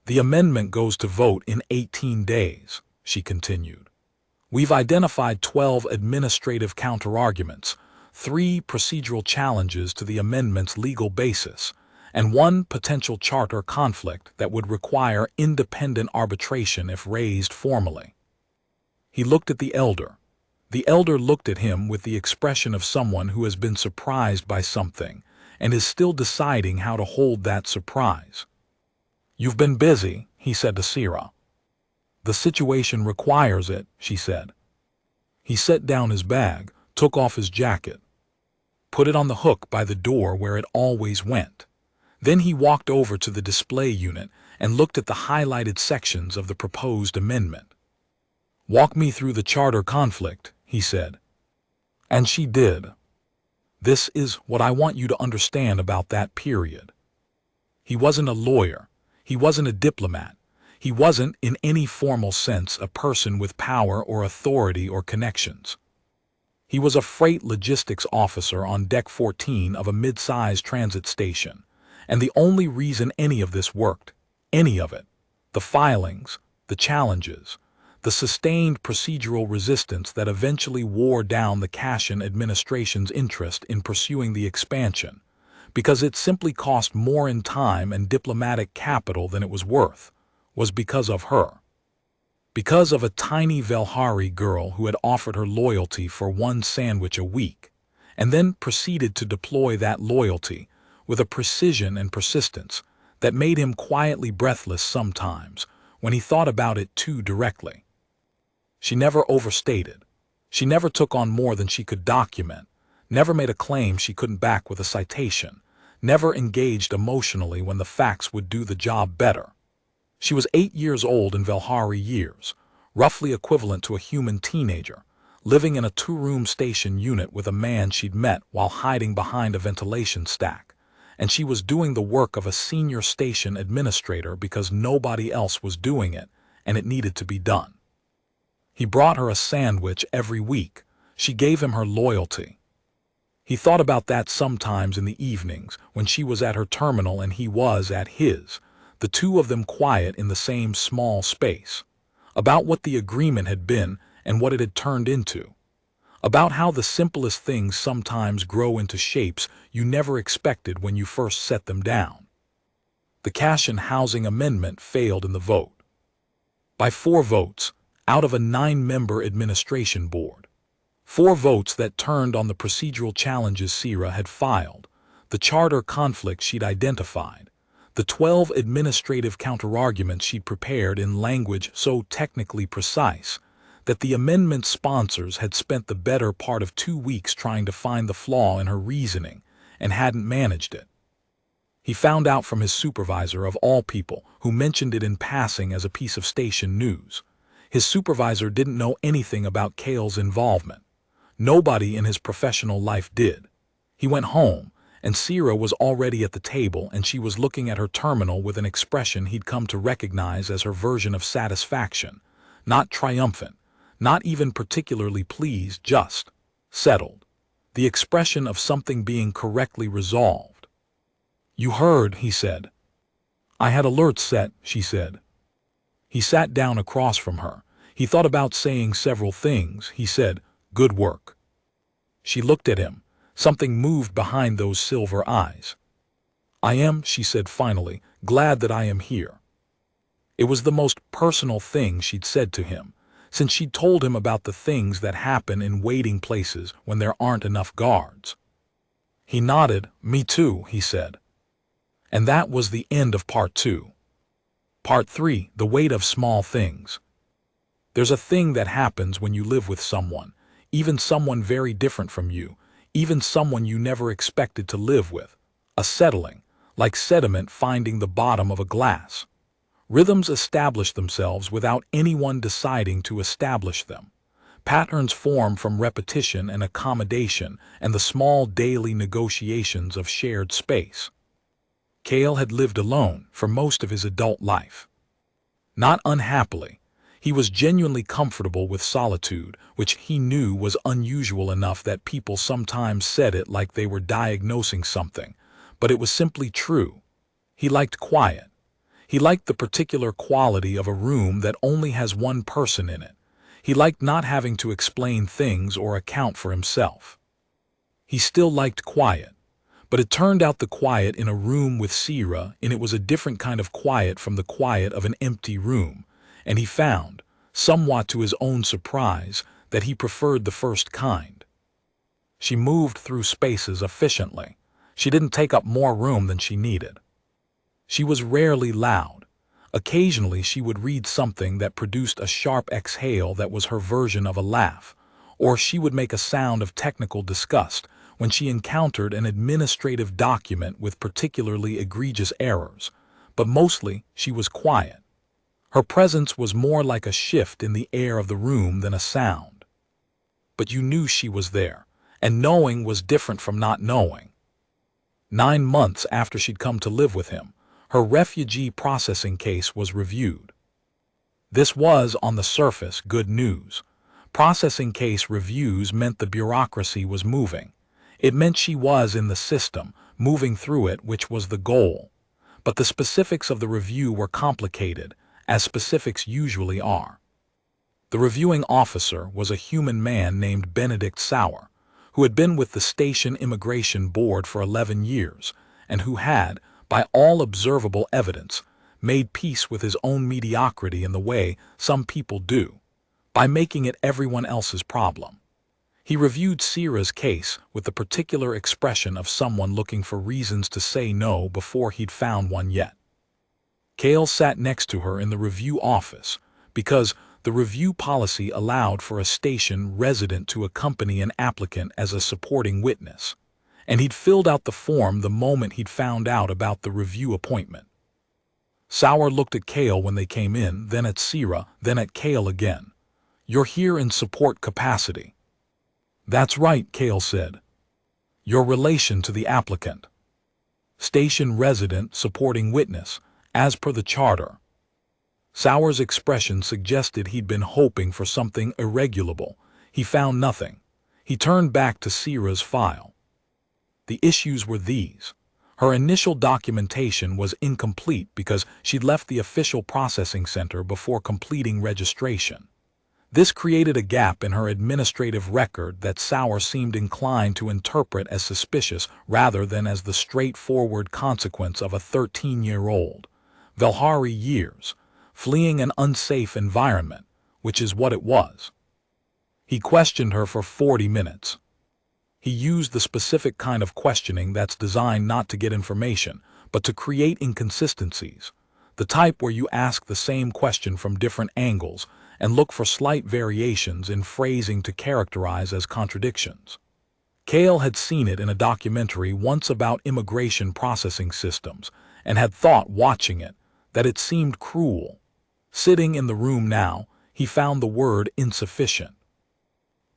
The amendment goes to vote in 18 days, she continued. We've identified 12 administrative counterarguments, 3 procedural challenges to the amendment's legal basis, and 1 potential charter conflict that would require independent arbitration if raised formally. He looked at the elder. The elder looked at him with the expression of someone who has been surprised by something and is still deciding how to hold that surprise. You've been busy, he said to Sira. The situation requires it, she said. He set down his bag, took off his jacket, put it on the hook by the door where it always went. Then he walked over to the display unit and looked at the highlighted sections of the proposed amendment. Walk me through the charter conflict, he said. And she did. This is what I want you to understand about that period. He wasn't a lawyer. He wasn't a diplomat. He wasn't, in any formal sense, a person with power or authority or connections. He was a freight logistics officer on Deck 14 of a mid-sized transit station, and the only reason any of this worked, any of it, the filings, the challenges, the sustained procedural resistance that eventually wore down the Cashin administration's interest in pursuing the expansion, because it simply cost more in time and diplomatic capital than it was worth, was because of her. Because of a tiny Velhari girl who had offered her loyalty for one sandwich a week, and then proceeded to deploy that loyalty with a precision and persistence that made him quietly breathless sometimes when he thought about it too directly. She never overstated. She never took on more than she could document, never made a claim she couldn't back with a citation, never engaged emotionally when the facts would do the job better. She was 8 years old in Velhari years, roughly equivalent to a human teenager, living in a 2-room station unit with a man she'd met while hiding behind a ventilation stack, and she was doing the work of a senior station administrator because nobody else was doing it, and it needed to be done. He brought her a sandwich every week. She gave him her loyalty. He thought about that sometimes in the evenings when she was at her terminal and he was at his, the two of them quiet in the same small space, about what the agreement had been and what it had turned into, about how the simplest things sometimes grow into shapes you never expected when you first set them down. The Cashin Housing Amendment failed in the vote. By 4 votes, out of a 9-member administration board. 4 votes that turned on the procedural challenges Sierra had filed, the charter conflict she'd identified, the 12 administrative counterarguments she'd prepared in language so technically precise that the amendment's sponsors had spent the better part of 2 weeks trying to find the flaw in her reasoning and hadn't managed it. He found out from his supervisor, of all people, who mentioned it in passing as a piece of station news. His supervisor didn't know anything about Cale's involvement. Nobody in his professional life did. He went home, and Sierra was already at the table, and she was looking at her terminal with an expression he'd come to recognize as her version of satisfaction, not triumphant, not even particularly pleased, just settled. The expression of something being correctly resolved. "You heard," he said. "I had alerts set," she said. He sat down across from her. He thought about saying several things. He said, "Good work." She looked at him. Something moved behind those silver eyes. "I am," she said finally, "glad that I am here." It was the most personal thing she'd said to him, since she'd told him about the things that happen in waiting places when there aren't enough guards. He nodded. "Me too," he said. And that was the end of part 2. Part 3, the weight of small things. There's a thing that happens when you live with someone, even someone very different from you, even someone you never expected to live with. A settling, like sediment finding the bottom of a glass. Rhythms establish themselves without anyone deciding to establish them. Patterns form from repetition and accommodation and the small daily negotiations of shared space. Cale had lived alone for most of his adult life. Not unhappily. He was genuinely comfortable with solitude, which he knew was unusual enough that people sometimes said it like they were diagnosing something, but it was simply true. He liked quiet. He liked the particular quality of a room that only has one person in it. He liked not having to explain things or account for himself. He still liked quiet, but it turned out the quiet in a room with Sierra, and it was a different kind of quiet from the quiet of an empty room, and he found, somewhat to his own surprise, that he preferred the first kind. She moved through spaces efficiently. She didn't take up more room than she needed. She was rarely loud. Occasionally she would read something that produced a sharp exhale that was her version of a laugh, or she would make a sound of technical disgust when she encountered an administrative document with particularly egregious errors, but mostly she was quiet. Her presence was more like a shift in the air of the room than a sound. But you knew she was there, and knowing was different from not knowing. 9 months after she'd come to live with him, her refugee processing case was reviewed. This was, on the surface, good news. Processing case reviews meant the bureaucracy was moving. It meant she was in the system, moving through it, which was the goal. But the specifics of the review were complicated, as specifics usually are. The reviewing officer was a human man named Benedict Sauer, who had been with the station immigration board for 11 years, and who had, by all observable evidence, made peace with his own mediocrity in the way some people do, by making it everyone else's problem. He reviewed Sierra's case with the particular expression of someone looking for reasons to say no before he'd found one yet. Cale sat next to her in the review office because the review policy allowed for a station resident to accompany an applicant as a supporting witness, and he'd filled out the form the moment he'd found out about the review appointment. Sauer looked at Cale when they came in, then at Sierra, then at Cale again. "You're here in support capacity." "That's right," Cale said. "Your relation to the applicant." "Station resident supporting witness, as per the charter." Sauer's expression suggested he'd been hoping for something irregulable. He found nothing. He turned back to Sierra's file. The issues were these. Her initial documentation was incomplete because she'd left the official processing center before completing registration. This created a gap in her administrative record that Sauer seemed inclined to interpret as suspicious rather than as the straightforward consequence of a 13-year-old, Valhari years, fleeing an unsafe environment, which is what it was. He questioned her for 40 minutes. He used the specific kind of questioning that's designed not to get information, but to create inconsistencies, the type where you ask the same question from different angles and look for slight variations in phrasing to characterize as contradictions. Cale had seen it in a documentary once about immigration processing systems and had thought, watching it, that it seemed cruel. Sitting in the room now, he found the word insufficient.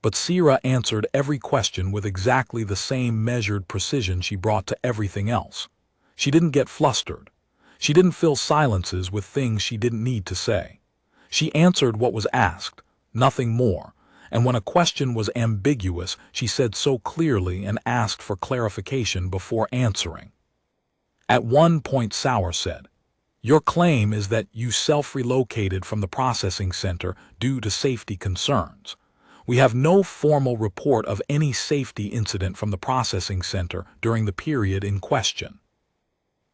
But Sierra answered every question with exactly the same measured precision she brought to everything else. She didn't get flustered. She didn't fill silences with things she didn't need to say. She answered what was asked, nothing more, and when a question was ambiguous, she said so clearly and asked for clarification before answering. At one point, Sauer said, "Your claim is that you self-relocated from the processing center due to safety concerns. We have no formal report of any safety incident from the processing center during the period in question."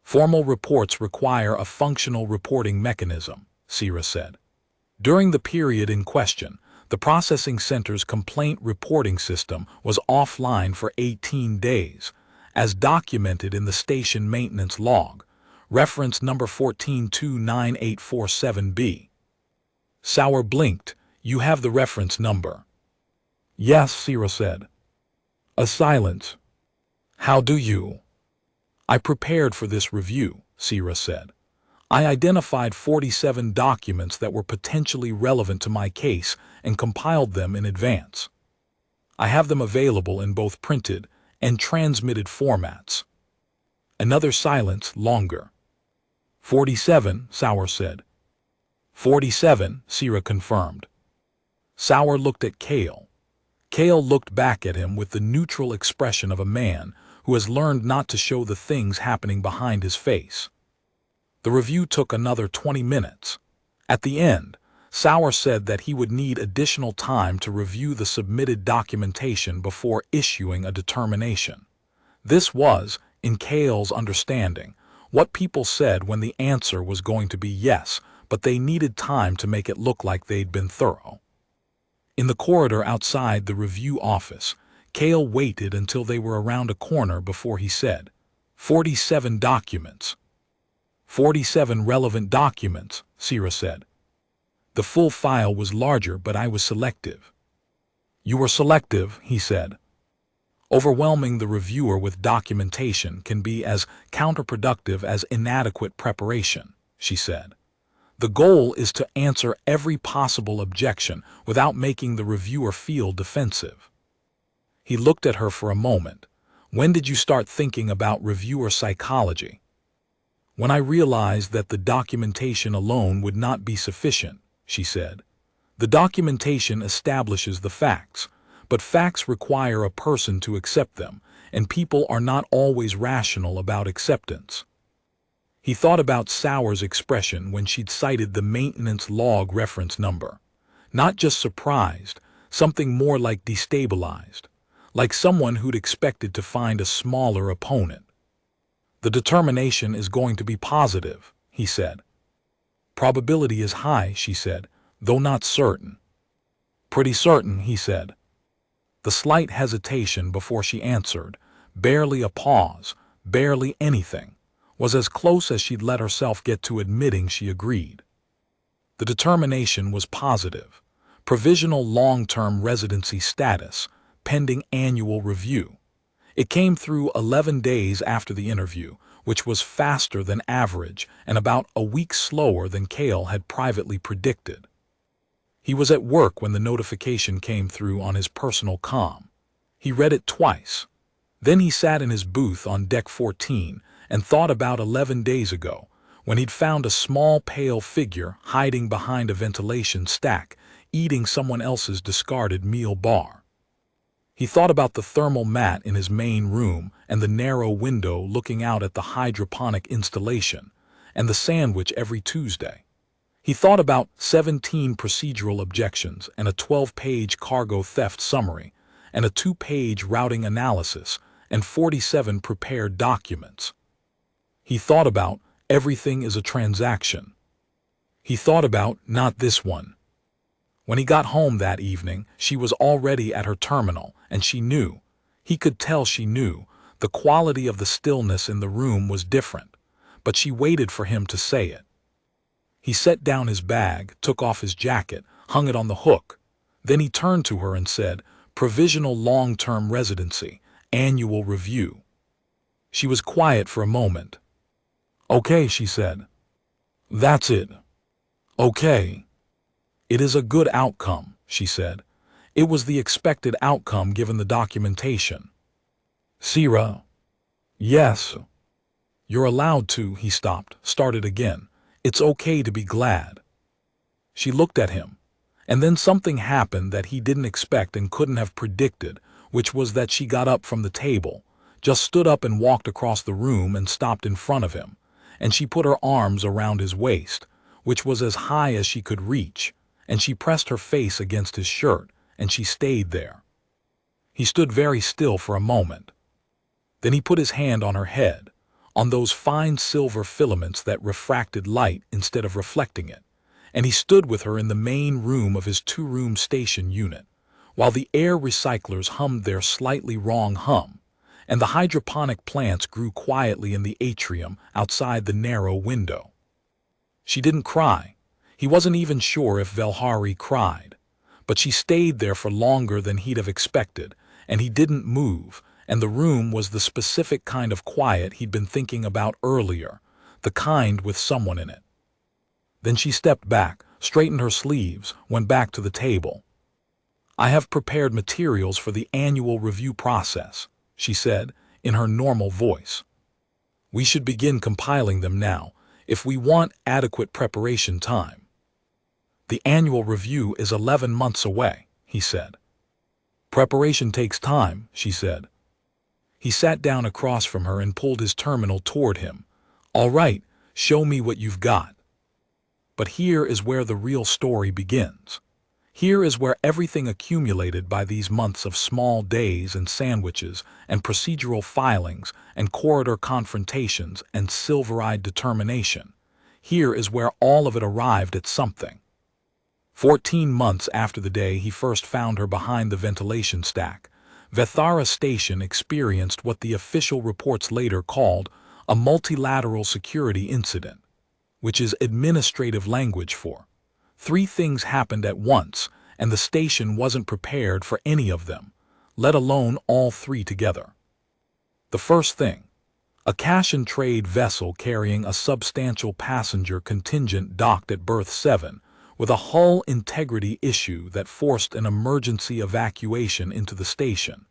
"Formal reports require a functional reporting mechanism," Sierra said. "During the period in question, the processing center's complaint reporting system was offline for 18 days, as documented in the station maintenance log, reference number 1429847B. Sauer blinked. "You have the reference number?" "Yes," Sierra said. A silence. "How do you?" "I prepared for this review," Sierra said. "I identified 47 documents that were potentially relevant to my case and compiled them in advance. I have them available in both printed and transmitted formats." Another silence, longer. 47, Sauer said. 47, Sierra confirmed. Sauer looked at Cale. Cale looked back at him with the neutral expression of a man who has learned not to show the things happening behind his face. The review took another 20 minutes. At the end, Sauer said that he would need additional time to review the submitted documentation before issuing a determination. This was, in Cale's understanding, what people said when the answer was going to be yes, but they needed time to make it look like they'd been thorough. In the corridor outside the review office, Cale waited until they were around a corner before he said, 47 documents. 47 relevant documents, Sierra said. The full file was larger, but I was selective. You were selective, he said. Overwhelming the reviewer with documentation can be as counterproductive as inadequate preparation, she said. The goal is to answer every possible objection without making the reviewer feel defensive. He looked at her for a moment. When did you start thinking about reviewer psychology? When I realized that the documentation alone would not be sufficient, she said. The documentation establishes the facts, but facts require a person to accept them, and people are not always rational about acceptance. He thought about Sauer's expression when she'd cited the maintenance log reference number. Not just surprised, something more like destabilized, like someone who'd expected to find a smaller opponent. The determination is going to be positive, he said. Probability is high, she said, though not certain. Pretty certain, he said. The slight hesitation before she answered, barely a pause, barely anything, was as close as she'd let herself get to admitting she agreed. The determination was positive. Provisional long-term residency status, pending annual review. It came through 11 days after the interview, which was faster than average and about a week slower than Cale had privately predicted. He was at work when the notification came through on his personal comm. He read it twice. Then he sat in his booth on deck 14 and thought about 11 days ago, when he'd found a small pale figure hiding behind a ventilation stack, eating someone else's discarded meal bar. He thought about the thermal mat in his main room and the narrow window looking out at the hydroponic installation, and the sandwich every Tuesday. He thought about 17 procedural objections and a 12-page cargo theft summary, and a 2-page routing analysis, and 47 prepared documents. He thought about everything is a transaction. He thought about not this one. When he got home that evening, she was already at her terminal, and she knew, he could tell she knew, the quality of the stillness in the room was different, but she waited for him to say it. He set down his bag, took off his jacket, hung it on the hook. Then he turned to her and said, "Provisional long-term residency, annual review." She was quiet for a moment. "Okay," she said. "That's it. Okay." "It is a good outcome," she said. It was the expected outcome given the documentation. "Sierra." "Yes." "You're allowed to," he stopped, started again. "It's okay to be glad." She looked at him, and then something happened that he didn't expect and couldn't have predicted, which was that she got up from the table, just stood up and walked across the room and stopped in front of him, and she put her arms around his waist, which was as high as she could reach, and she pressed her face against his shirt, and she stayed there. He stood very still for a moment. Then he put his hand on her head, on those fine silver filaments that refracted light instead of reflecting it, and he stood with her in the main room of his 2-room station unit, while the air recyclers hummed their slightly wrong hum, and the hydroponic plants grew quietly in the atrium outside the narrow window. She didn't cry. He wasn't even sure if Velhari cried, but she stayed there for longer than he'd have expected, and he didn't move, and the room was the specific kind of quiet he'd been thinking about earlier, the kind with someone in it. Then she stepped back, straightened her sleeves, went back to the table. "I have prepared materials for the annual review process," she said, in her normal voice. "We should begin compiling them now, if we want adequate preparation time." "The annual review is 11 months away," he said. "Preparation takes time," she said. He sat down across from her and pulled his terminal toward him. "All right, show me what you've got." But here is where the real story begins. Here is where everything accumulated by these months of small days and sandwiches and procedural filings and corridor confrontations and silver-eyed determination. Here is where all of it arrived at something. 14 months after the day he first found her behind the ventilation stack, Vethara Station experienced what the official reports later called a multilateral security incident, which is administrative language for 3 things happened at once, and the station wasn't prepared for any of them, let alone all 3 together. The first thing, a cash and trade vessel carrying a substantial passenger contingent docked at berth 7 with a hull integrity issue that forced an emergency evacuation into the station,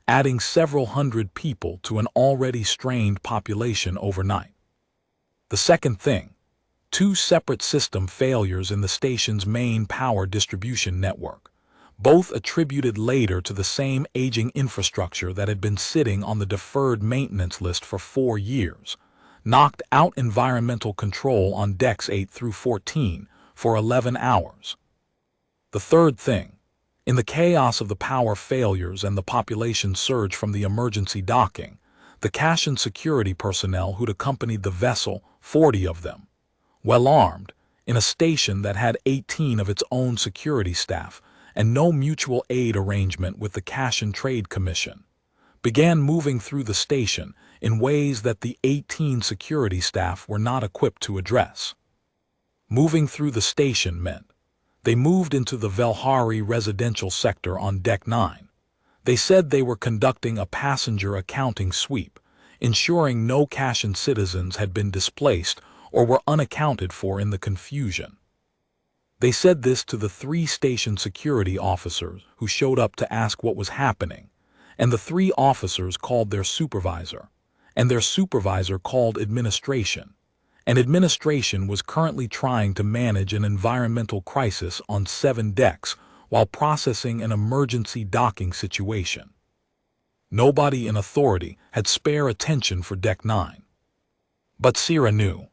adding several hundred people to an already strained population overnight. The second thing, two separate system failures in the station's main power distribution network, both attributed later to the same aging infrastructure that had been sitting on the deferred maintenance list for 4 years, knocked out environmental control on decks 8 through 14 for 11 hours. The third thing, in the chaos of the power failures and the population surge from the emergency docking, the cash and security personnel who'd accompanied the vessel, 40 of them, well armed, in a station that had 18 of its own security staff and no mutual aid arrangement with the Cash and Trade Commission, began moving through the station in ways that the 18 security staff were not equipped to address. Moving through the station meant they moved into the Velhari residential sector on Deck 9. They said they were conducting a passenger accounting sweep, ensuring no Cashin citizens had been displaced or were unaccounted for in the confusion. They said this to the 3 station security officers who showed up to ask what was happening, and the 3 officers called their supervisor, and their supervisor called administration, and administration was currently trying to manage an environmental crisis on 7 decks while processing an emergency docking situation. Nobody in authority had spare attention for Deck 9. But Sierra knew.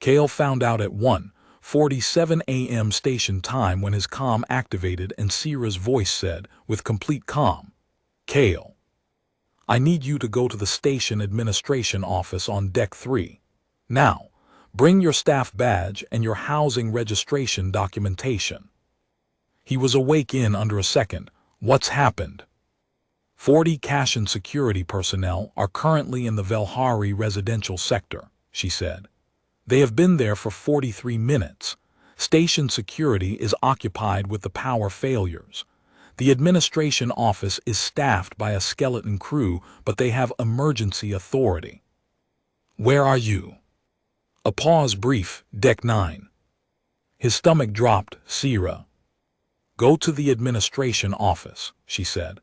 Cale found out at 1:47 a.m. station time when his comm activated and Sierra's voice said, with complete calm, "Cale, I need you to go to the station administration office on Deck 3. Now, bring your staff badge and your housing registration documentation." He was awake in under a second. What's happened? 40 cash and security personnel are currently in the Velhari residential sector, she said. They have been there for 43 minutes. Station security is occupied with the power failures. The administration office is staffed by a skeleton crew, but they have emergency authority. Where are you? A pause brief, Deck 9. His stomach dropped, Sierra. Go to the administration office, she said.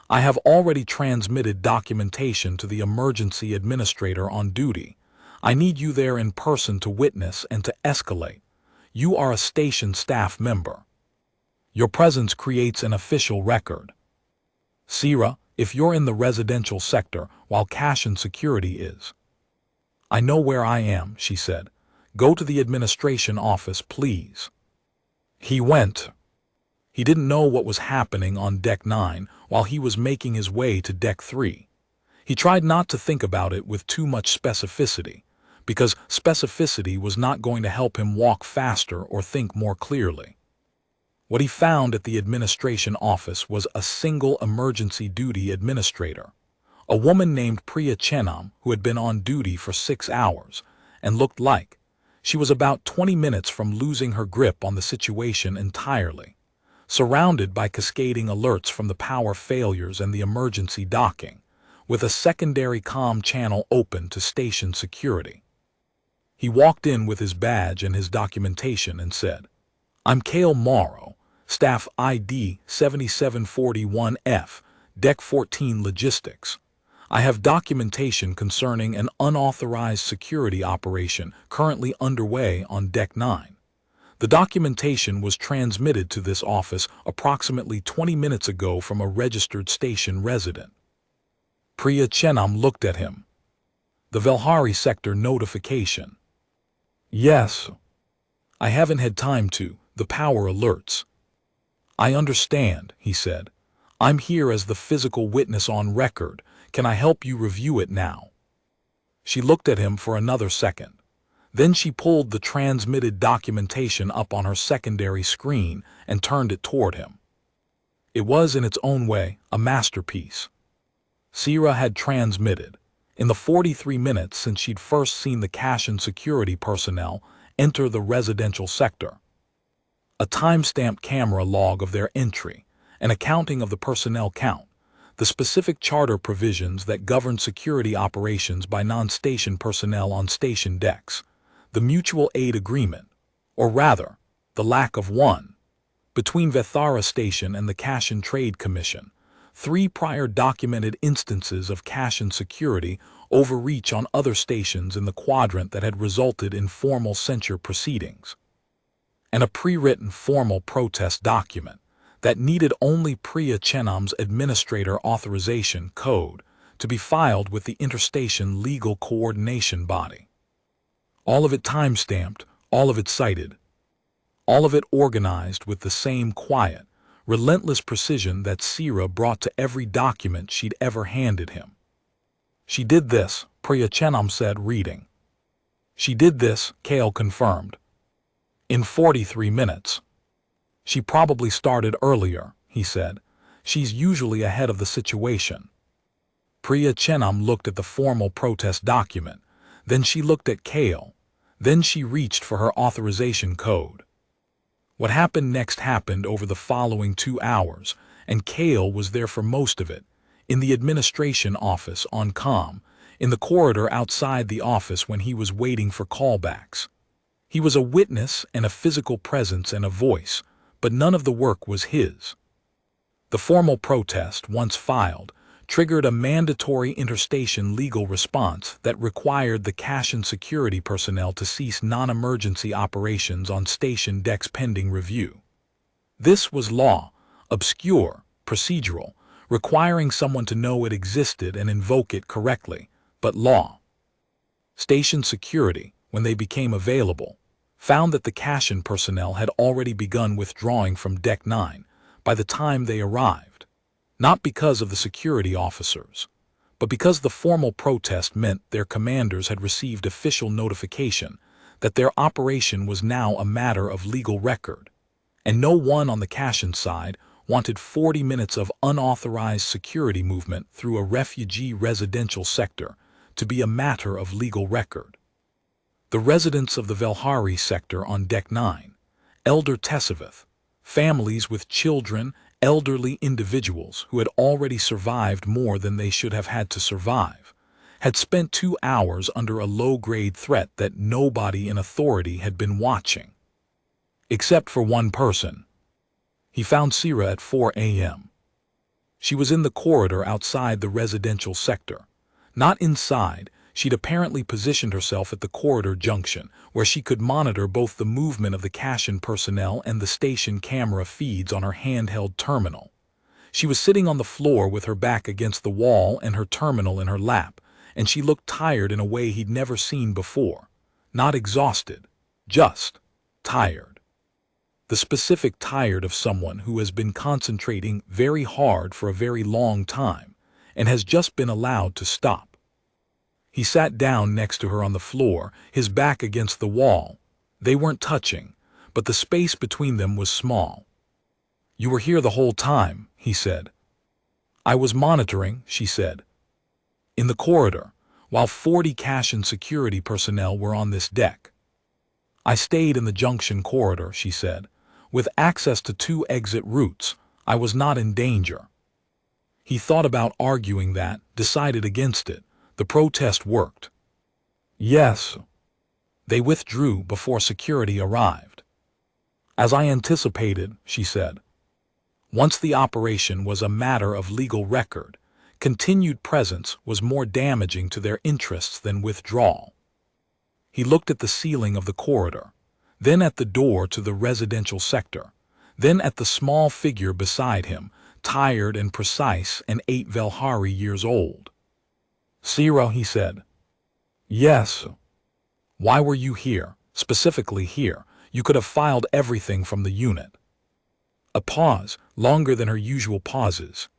I have already transmitted documentation to the emergency administrator on duty. I need you there in person to witness and to escalate. You are a station staff member. Your presence creates an official record. Sierra, if you're in the residential sector while cash and security is. I know where I am, she said. Go to the administration office, please. He went. He didn't know what was happening on Deck 9 while he was making his way to Deck 3. He tried not to think about it with too much specificity, because specificity was not going to help him walk faster or think more clearly. What he found at the administration office was a single emergency duty administrator, a woman named Priya Chenam who had been on duty for 6 hours and looked like she was about 20 minutes from losing her grip on the situation entirely, surrounded by cascading alerts from the power failures and the emergency docking, with a secondary comm channel open to station security. He walked in with his badge and his documentation and said, I'm Cale Morrow, Staff ID 7741F, Deck 14 Logistics. I have documentation concerning an unauthorized security operation currently underway on Deck 9. The documentation was transmitted to this office approximately 20 minutes ago from a registered station resident. Priya Chenam looked at him. The Velhari sector notification. Yes. I haven't had time to, the power alerts. I understand, he said. I'm here as the physical witness on record. Can I help you review it now? She looked at him for another second. Then she pulled the transmitted documentation up on her secondary screen and turned it toward him. It was, in its own way, a masterpiece. Sierra had transmitted, in the 43 minutes since she'd first seen the cash and security personnel enter the residential sector, a time-stamped camera log of their entry, an accounting of the personnel count, the specific charter provisions that govern security operations by non-station personnel on station decks, the mutual aid agreement, or rather, the lack of one, between Vethara Station and the Cash and Trade Commission, 3 prior documented instances of cash and security, overreach on other stations in the quadrant that had resulted in formal censure proceedings, and a pre-written formal protest document that needed only Priya Chenam's administrator authorization code to be filed with the interstation legal coordination body. All of it time-stamped, all of it cited, all of it organized with the same quiet, relentless precision that Sira brought to every document she'd ever handed him. "She did this," Priya Chenam said, reading. "She did this," Kale confirmed. "In 43 minutes. She probably started earlier," he said. "She's usually ahead of the situation." Priya Chenam looked at the formal protest document. Then she looked at Kale. Then she reached for her authorization code. What happened next happened over the following 2 hours, and Kale was there for most of it, in the administration office on comm, in the corridor outside the office when he was waiting for callbacks. He was a witness and a physical presence and a voice, but none of the work was his. The formal protest, once filed, triggered a mandatory interstation legal response that required the cash and security personnel to cease non-emergency operations on station decks pending review. This was law, obscure, procedural, requiring someone to know it existed and invoke it correctly, but law. Station security, when they became available, found that the cash-in personnel had already begun withdrawing from Deck 9 by the time they arrived, not because of the security officers, but because the formal protest meant their commanders had received official notification that their operation was now a matter of legal record, and no one on the cash-in side wanted 40 minutes of unauthorized security movement through a refugee residential sector to be a matter of legal record. The residents of the Velhari sector on Deck 9, Elder Tesavith, families with children, elderly individuals who had already survived more than they should have had to survive, had spent 2 hours under a low-grade threat that nobody in authority had been watching. Except for one person. He found Sira at 4 a.m. She was in the corridor outside the residential sector. Not inside, she'd apparently positioned herself at the corridor junction, where she could monitor both the movement of the cash-in personnel and the station camera feeds on her handheld terminal. She was sitting on the floor with her back against the wall and her terminal in her lap, and she looked tired in a way he'd never seen before. Not exhausted, just tired. The specific tired of someone who has been concentrating very hard for a very long time and has just been allowed to stop. He sat down next to her on the floor, his back against the wall. They weren't touching, but the space between them was small. "You were here the whole time," he said. "I was monitoring," she said. "In the corridor, while 40 cash-in security personnel were on this deck. I stayed in the junction corridor," she said. "With access to 2 exit routes, I was not in danger." He thought about arguing that, decided against it. The protest worked. "Yes." They withdrew before security arrived. "As I anticipated," she said. Once the operation was a matter of legal record, continued presence was more damaging to their interests than withdrawal. He looked at the ceiling of the corridor, then at the door to the residential sector, then at the small figure beside him, tired and precise and 8 Velhari years old. "Sira," he said. "Yes." "Why were you here, specifically here? You could have filed everything from the unit." A pause, longer than her usual pauses.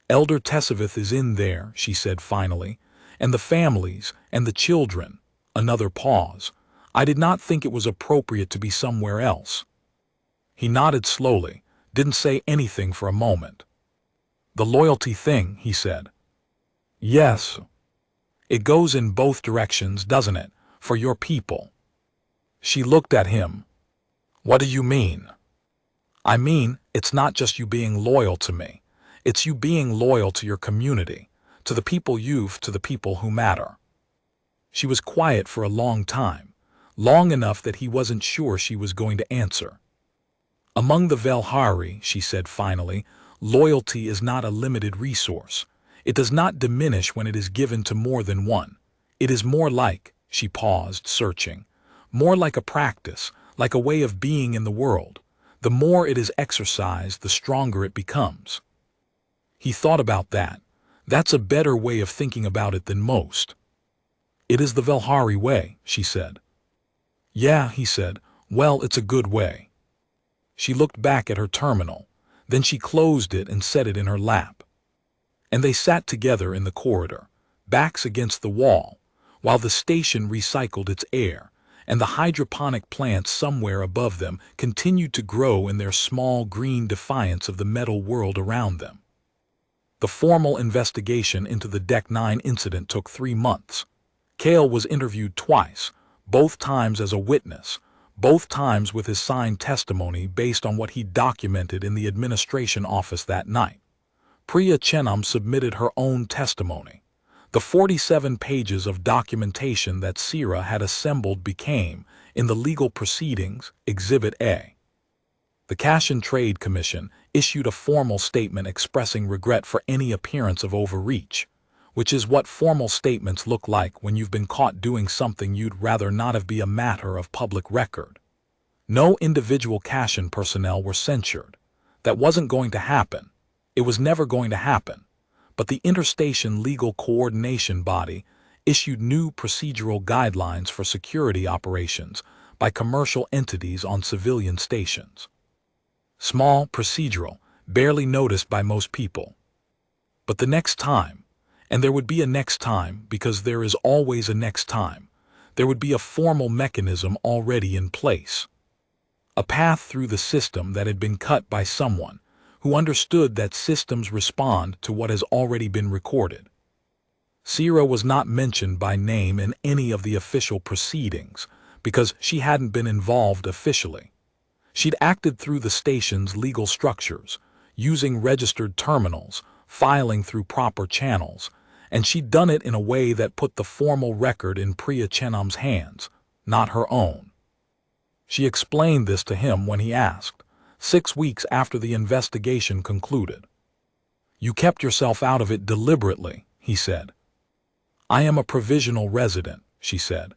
"Elder Tesavith is in there," she said finally, "and the families, and the children." Another pause. "I did not think it was appropriate to be somewhere else." He nodded slowly, didn't say anything for a moment. "The loyalty thing," he said. "Yes. It goes in both directions, doesn't it, for your people?" She looked at him. "What do you mean?" "I mean, it's not just you being loyal to me. It's you being loyal to your community, to the people who matter." She was quiet for a long time, long enough that he wasn't sure she was going to answer. "Among the Velhari," she said finally, "loyalty is not a limited resource. It does not diminish when it is given to more than one. It is more like, she paused, searching, more like a practice, like a way of being in the world. The more it is exercised, the stronger it becomes. He thought about that. That's a better way of thinking about it than most. It is the Velhari way, she said. Yeah, he said. Well, it's a good way. She looked back at her terminal. Then she closed it and set it in her lap. And they sat together in the corridor, backs against the wall, while the station recycled its air, and the hydroponic plants somewhere above them continued to grow in their small green defiance of the metal world around them. The formal investigation into the Deck 9 incident took 3 months. Cale was interviewed twice, both times as a witness, both times with his signed testimony based on what he documented in the administration office that night. Priya Chenam submitted her own testimony. The 47 pages of documentation that Sira had assembled became, in the legal proceedings, Exhibit A. The Cash and Trade Commission issued a formal statement expressing regret for any appearance of overreach, which is what formal statements look like when you've been caught doing something you'd rather not have be a matter of public record. No individual Cash-in personnel were censured. That wasn't going to happen. It was never going to happen. But the Interstation Legal Coordination Body issued new procedural guidelines for security operations by commercial entities on civilian stations. Small, procedural, barely noticed by most people. But the next time, and there would be a next time because there is always a next time, there would be a formal mechanism already in place. A path through the system that had been cut by someone who understood that systems respond to what has already been recorded. Sira was not mentioned by name in any of the official proceedings because she hadn't been involved officially. She'd acted through the station's legal structures, using registered terminals, filing through proper channels, and she'd done it in a way that put the formal record in Priya Chenam's hands, not her own. She explained this to him when he asked, 6 weeks after the investigation concluded. You kept yourself out of it deliberately, he said. I am a provisional resident, she said.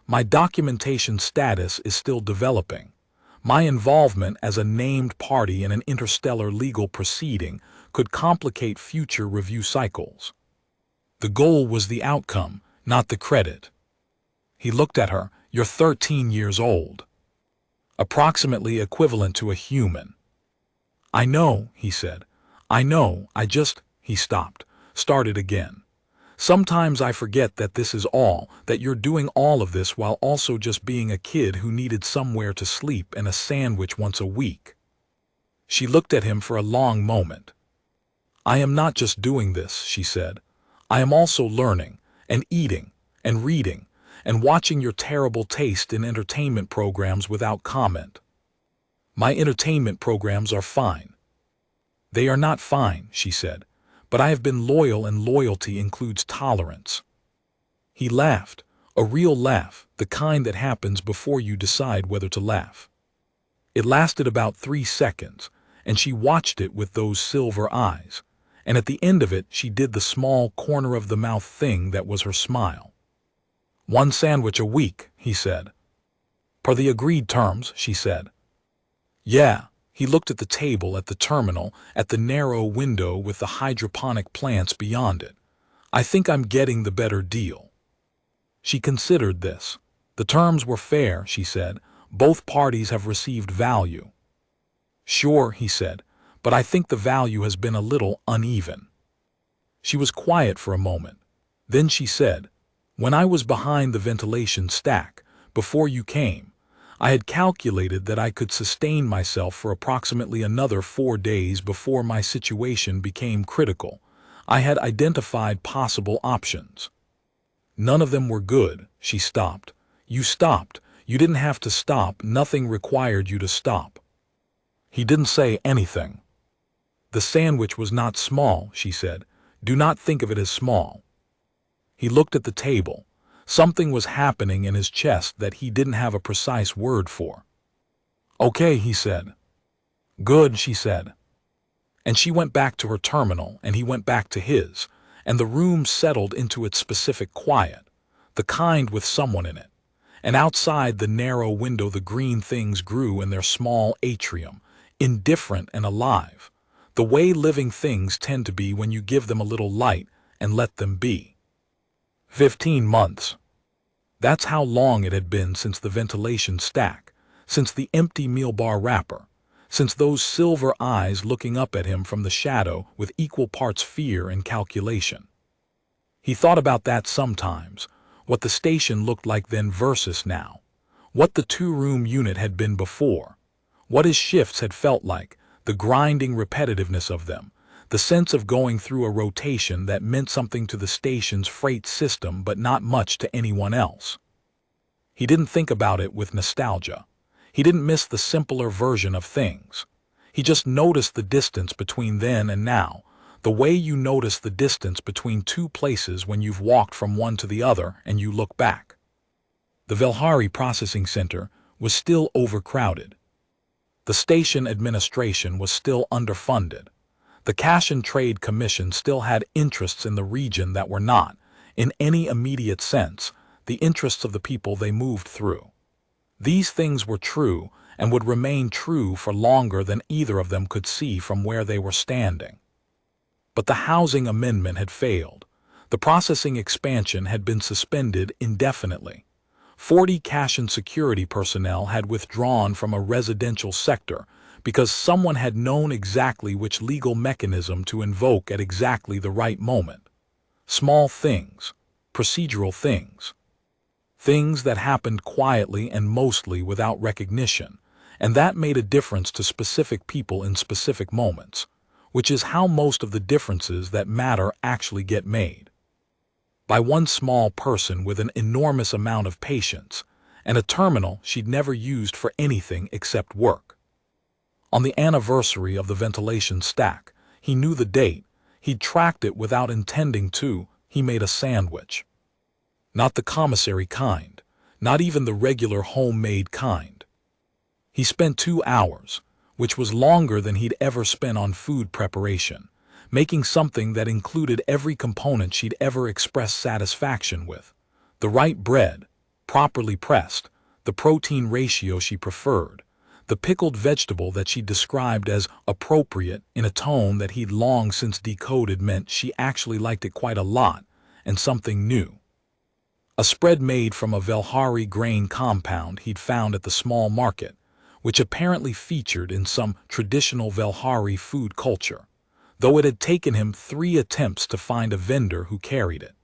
My documentation status is still developing. My involvement as a named party in an interstellar legal proceeding could complicate future review cycles. The goal was the outcome, not the credit. He looked at her. You're 13 years old. Approximately equivalent to a human. I know, he said. I know, he stopped, started again. Sometimes I forget that this is all, that you're doing all of this while also just being a kid who needed somewhere to sleep and a sandwich once a week. She looked at him for a long moment. I am not just doing this, she said. I am also learning, and eating, and reading, and watching your terrible taste in entertainment programs without comment. My entertainment programs are fine. They are not fine, she said, but I have been loyal, and loyalty includes tolerance. He laughed, a real laugh, the kind that happens before you decide whether to laugh. It lasted about 3 seconds, and she watched it with those silver eyes, and at the end of it she did the small corner-of-the-mouth thing that was her smile. 1 sandwich a week, he said. Per the agreed terms, she said. Yeah. He looked at the table at the terminal, at the narrow window with the hydroponic plants beyond it. I think I'm getting the better deal. She considered this. The terms were fair, she said. Both parties have received value. Sure, he said, but I think the value has been a little uneven. She was quiet for a moment. Then she said, when I was behind the ventilation stack, before you came, I had calculated that I could sustain myself for approximately another 4 days before my situation became critical. I had identified possible options. None of them were good. She stopped. You stopped. You didn't have to stop. Nothing required you to stop. He didn't say anything. The sandwich was not small, she said. Do not think of it as small. He looked at the table. Something was happening in his chest that he didn't have a precise word for. Okay, he said. Good, she said. And she went back to her terminal, and he went back to his, and the room settled into its specific quiet, the kind with someone in it. And outside the narrow window the green things grew in their small atrium, indifferent and alive, the way living things tend to be when you give them a little light and let them be. 15 months. That's how long it had been since the ventilation stack, since the empty meal bar wrapper, since those silver eyes looking up at him from the shadow with equal parts fear and calculation. He thought about that sometimes, what the station looked like then versus now, what the two-room unit had been before, what his shifts had felt like, the grinding repetitiveness of them, the sense of going through a rotation that meant something to the station's freight system but not much to anyone else. He didn't think about it with nostalgia. He didn't miss the simpler version of things. He just noticed the distance between then and now, the way you notice the distance between two places when you've walked from one to the other and you look back. The Velhari Processing Center was still overcrowded. The station administration was still underfunded. The Cash and Trade Commission still had interests in the region that were not, in any immediate sense, the interests of the people they moved through. These things were true and would remain true for longer than either of them could see from where they were standing. But the housing amendment had failed. The processing expansion had been suspended indefinitely. 40 cash and security personnel had withdrawn from a residential sector because someone had known exactly which legal mechanism to invoke at exactly the right moment. Small things, procedural things. Things that happened quietly and mostly without recognition, and that made a difference to specific people in specific moments, which is how most of the differences that matter actually get made. By one small person with an enormous amount of patience, and a terminal she'd never used for anything except work. On the anniversary of the ventilation stack, he knew the date, he'd tracked it without intending to, he made a sandwich. Not the commissary kind, not even the regular homemade kind. He spent 2 hours, which was longer than he'd ever spent on food preparation, making something that included every component she'd ever expressed satisfaction with. The right bread, properly pressed, the protein ratio she preferred, the pickled vegetable that she described as appropriate in a tone that he'd long since decoded meant she actually liked it quite a lot, and something new. A spread made from a Velhari grain compound he'd found at the small market, which apparently featured in some traditional Velhari food culture, though it had taken him 3 attempts to find a vendor who carried it.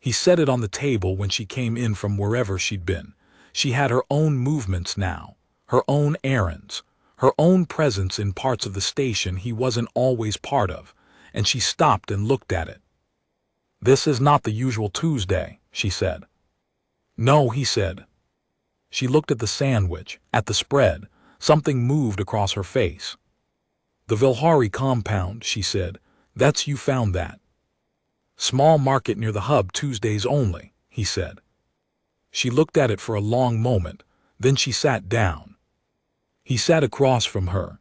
He set it on the table when she came in from wherever she'd been. She had her own movements now, her own errands, her own presence in parts of the station he wasn't always part of, and she stopped and looked at it. "This is not the usual Tuesday," she said. "No," he said. She looked at the sandwich, at the spread. Something moved across her face. "The Velhari compound," she said. "That's you found that." "Small market near the hub Tuesdays only," he said. She looked at it for a long moment, then she sat down. He sat across from her.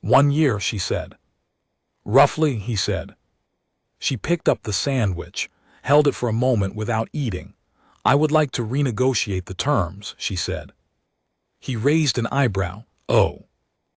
"1 year," she said. "Roughly," he said. She picked up the sandwich, held it for a moment without eating. "I would like to renegotiate the terms," she said. He raised an eyebrow. "Oh."